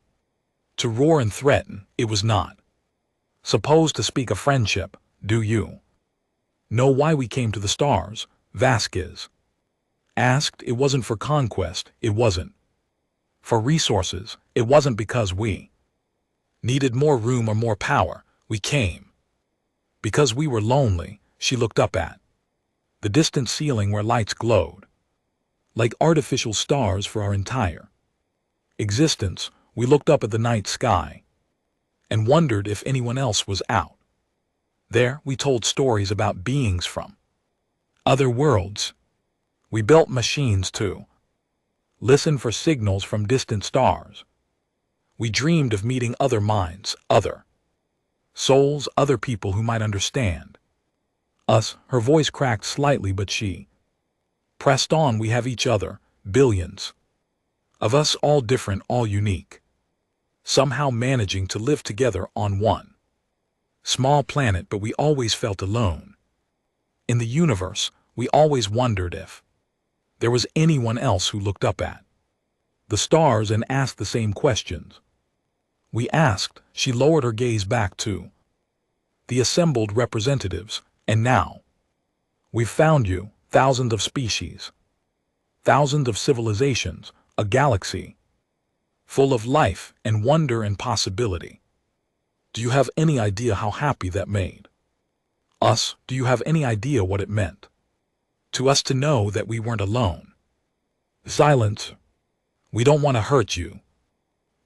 to roar and threaten. It was not supposed to speak of friendship. Do you know why we came to the stars? Vasquez asked. It wasn't for conquest. It wasn't for resources. It wasn't because we needed more room or more power. We came because we were lonely. She looked up at the distant ceiling where lights glowed like artificial stars for our entire existence. We looked up at the night sky and wondered if anyone else was out There, we told stories about beings from other worlds. We built machines to listen for signals from distant stars. We dreamed of meeting other minds, other souls, other people who might understand us. Her voice cracked slightly, but she pressed on. We have each other, billions of us, all different, all unique, somehow managing to live together on one small planet, but we always felt alone. In the universe, we always wondered if there was anyone else who looked up at the stars and asked the same questions we asked. She lowered her gaze back to the assembled representatives. And now, we've found you, thousands of species, thousands of civilizations, a galaxy full of life and wonder and possibility. Do you have any idea how happy that made us? Do you have any idea what it meant to us to know that we weren't alone? Silence. We don't want to hurt you.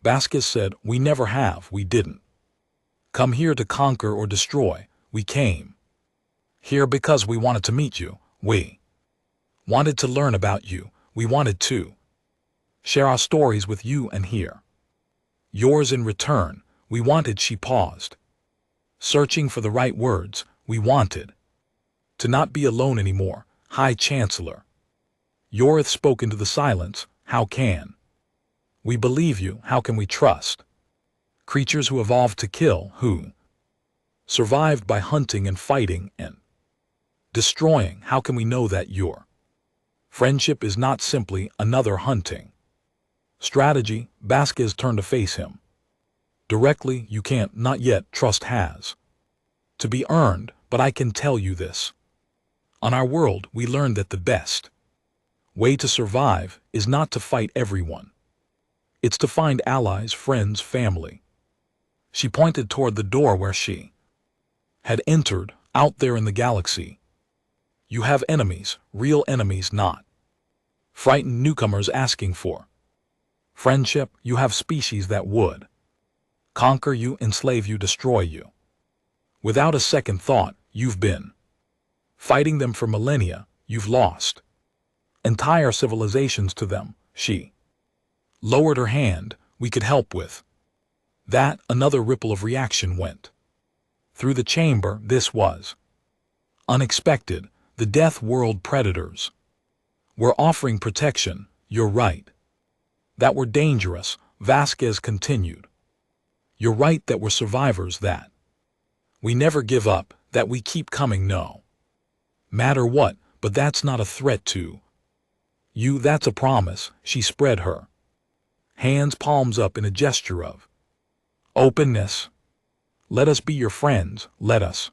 Vasquez said, we never have. We didn't come here to conquer or destroy. We came here because we wanted to meet you. We wanted to learn about you. We wanted to share our stories with you and hear yours in return. We wanted, she paused, searching for the right words. We wanted to not be alone anymore. High Chancellor Yorith spoke into the silence. How can we believe you? How can we trust creatures who evolved to kill, who survived by hunting and fighting and destroying? How can we know that your friendship is not simply another hunting strategy? Vasquez turned to face him directly. You can't, not yet. Trust has to be earned, but I can tell you this. On our world, we learned that the best way to survive is not to fight everyone. It's to find allies, friends, family. She pointed toward the door where she had entered. Out there in the galaxy, you have enemies, real enemies, not frightened newcomers asking for friendship. You have species that would conquer you, enslave you, destroy you. Without a second thought, you've been fighting them for millennia. You've lost entire civilizations to them. She lowered her hand. We could help with that. Another ripple of reaction went through the chamber. This was unexpected. The Death World predators were offering protection. You're right. That we're dangerous, Vasquez continued. You're right that we're survivors, that we never give up, that we keep coming no matter what, but that's not a threat to you. That's a promise. She spread her hands, palms up in a gesture of openness. Let us be your friends. Let us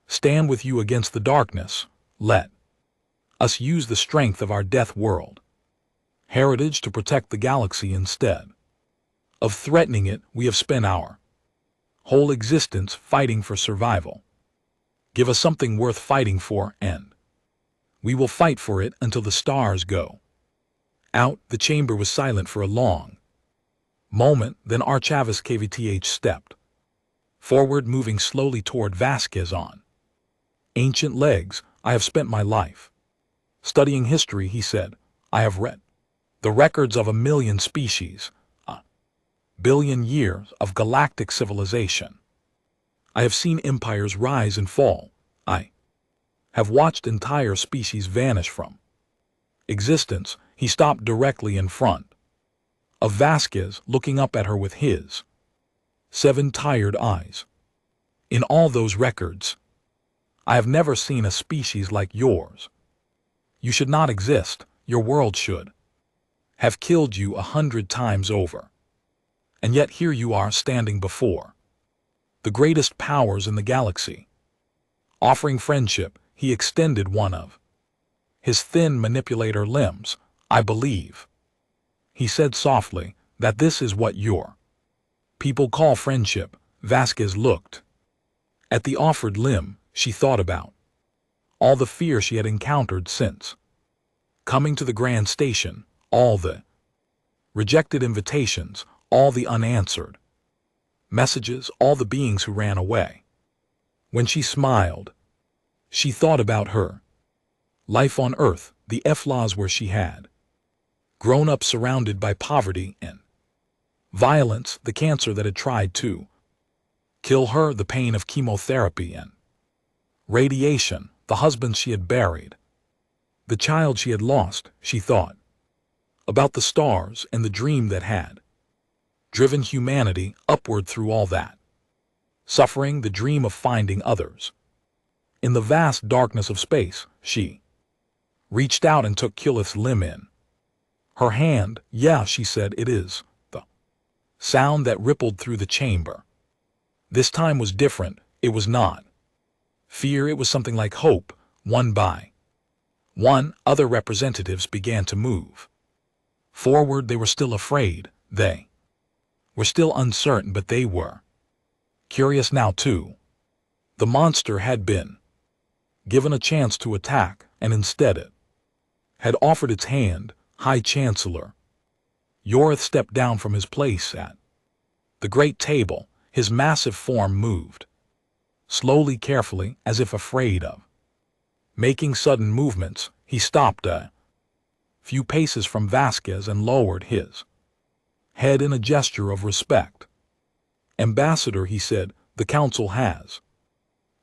stand with you against the darkness. Let us use the strength of our Death World heritage to protect the galaxy instead of threatening it. We have spent our whole existence fighting for survival. Give us something worth fighting for, and we will fight for it until the stars go out. The chamber was silent for a long moment. Then Archavis KVTH stepped forward, moving slowly toward Vasquez on ancient legs. I have spent my life studying history, he said. I have read the records of 1 million species, 1 billion years of galactic civilization. I have seen empires rise and fall. I have watched entire species vanish from existence. He stopped directly in front of Vasquez, looking up at her with his 7 tired eyes. In all those records, I have never seen a species like yours. You should not exist. Your world should have killed you 100 times over. And yet here you are, standing before the greatest powers in the galaxy, offering friendship. He extended one of his thin manipulator limbs. I believe, he said softly, that this is what your people call friendship. Vasquez looked at the offered limb. She thought about all the fear she had encountered since coming to the Grand Station, all the rejected invitations, all the unanswered messages, all the beings who ran away When she smiled, she thought about her life on Earth, the HFYs where she had grown up surrounded by poverty and violence, the cancer that had tried to kill her, the pain of chemotherapy and radiation, the husband she had buried, the child she had lost. She thought about the stars and the dream that had driven humanity upward through all that suffering, the dream of finding others. In the vast darkness of space, she reached out and took Kulith's limb in her hand. Yeah, she said, it is. The sound that rippled through the chamber this time was different. It was not fear, it was something like hope. One by one, other representatives began to move forward. They were still afraid. They were still uncertain, but they were curious now too. The monster had been given a chance to attack, and instead it had offered its hand. High Chancellor Yorith stepped down from his place at the great table. His massive form moved slowly, carefully, as if afraid of making sudden movements. He stopped a few paces from Vasquez and lowered his head in a gesture of respect. Ambassador, he said, the Council has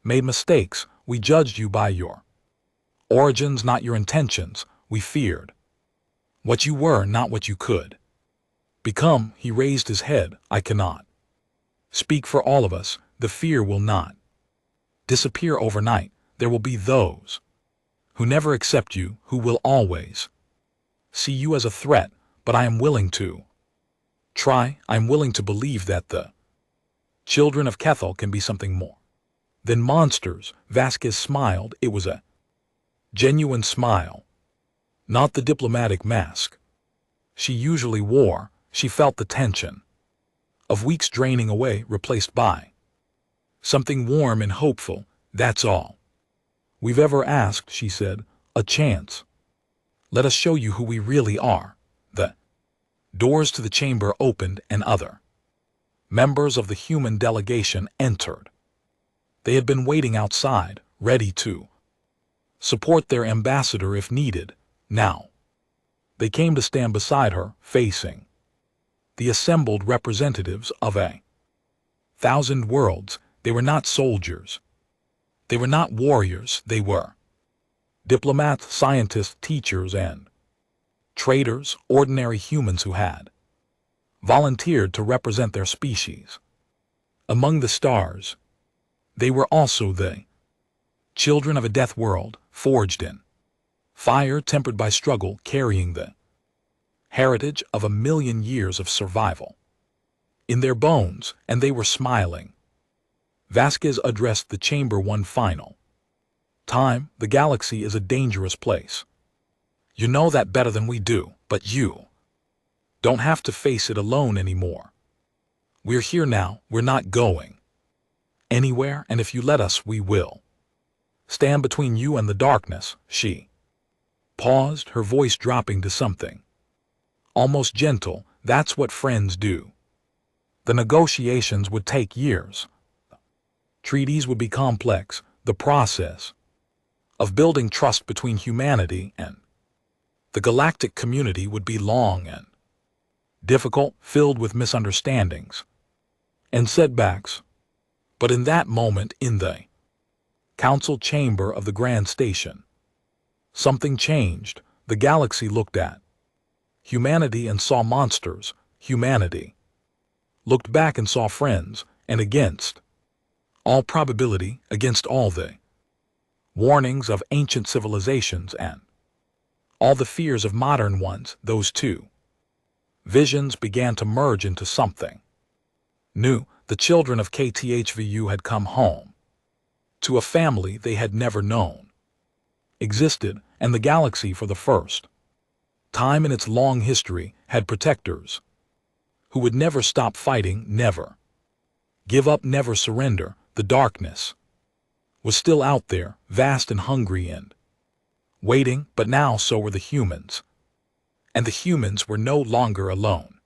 made mistakes. We judged you by your origins, not your intentions. We feared what you were, not what you could become. He raised his head. I cannot speak for all of us. The fear will not disappear overnight. There will be those who never accept you, who will always see you as a threat, but I am willing to try. I am willing to believe that the children of Kethel can be something more than monsters. Vasquez smiled. It was a genuine smile, not the diplomatic mask she usually wore. She felt the tension of weeks draining away, replaced by something warm and hopeful. That's all we've ever asked, she said. A chance. Let us show you who we really are. The doors to the chamber opened and other members of the human delegation entered. They had been waiting outside, ready to support their ambassador if needed. Now they came to stand beside her, facing the assembled representatives of 1,000 worlds. They were not soldiers. They were not warriors. They were diplomats, scientists, teachers, and traders, ordinary humans who had volunteered to represent their species. Among the stars, they were also the children of a death world, forged in fire, tempered by struggle, carrying the heritage of 1,000,000 years of survival in their bones, and they were smiling. Vasquez addressed the chamber one final time. The galaxy is a dangerous place. You know that better than we do, but you don't have to face it alone anymore. We're here now. We're not going anywhere, and if you let us, we will stand between you and the darkness. She paused, her voice dropping to something almost gentle. That's what friends do. The negotiations would take years. Treaties would be complex. The process of building trust between humanity and the galactic community would be long and difficult, filled with misunderstandings and setbacks. But in that moment, in the council chamber of the Grand Station, something changed. The galaxy looked at humanity and saw monsters. Humanity looked back and saw friends, and against all probability, against all the warnings of ancient civilizations and all the fears of modern ones, those two visions began to merge into something new. The children of KTHVU had come home to a family they had never known existed, and the galaxy, for the first time in its long history, had protectors who would never stop fighting, never give up, never surrender. The darkness was still out there, vast and hungry and waiting, but now so were the humans. And the humans were no longer alone.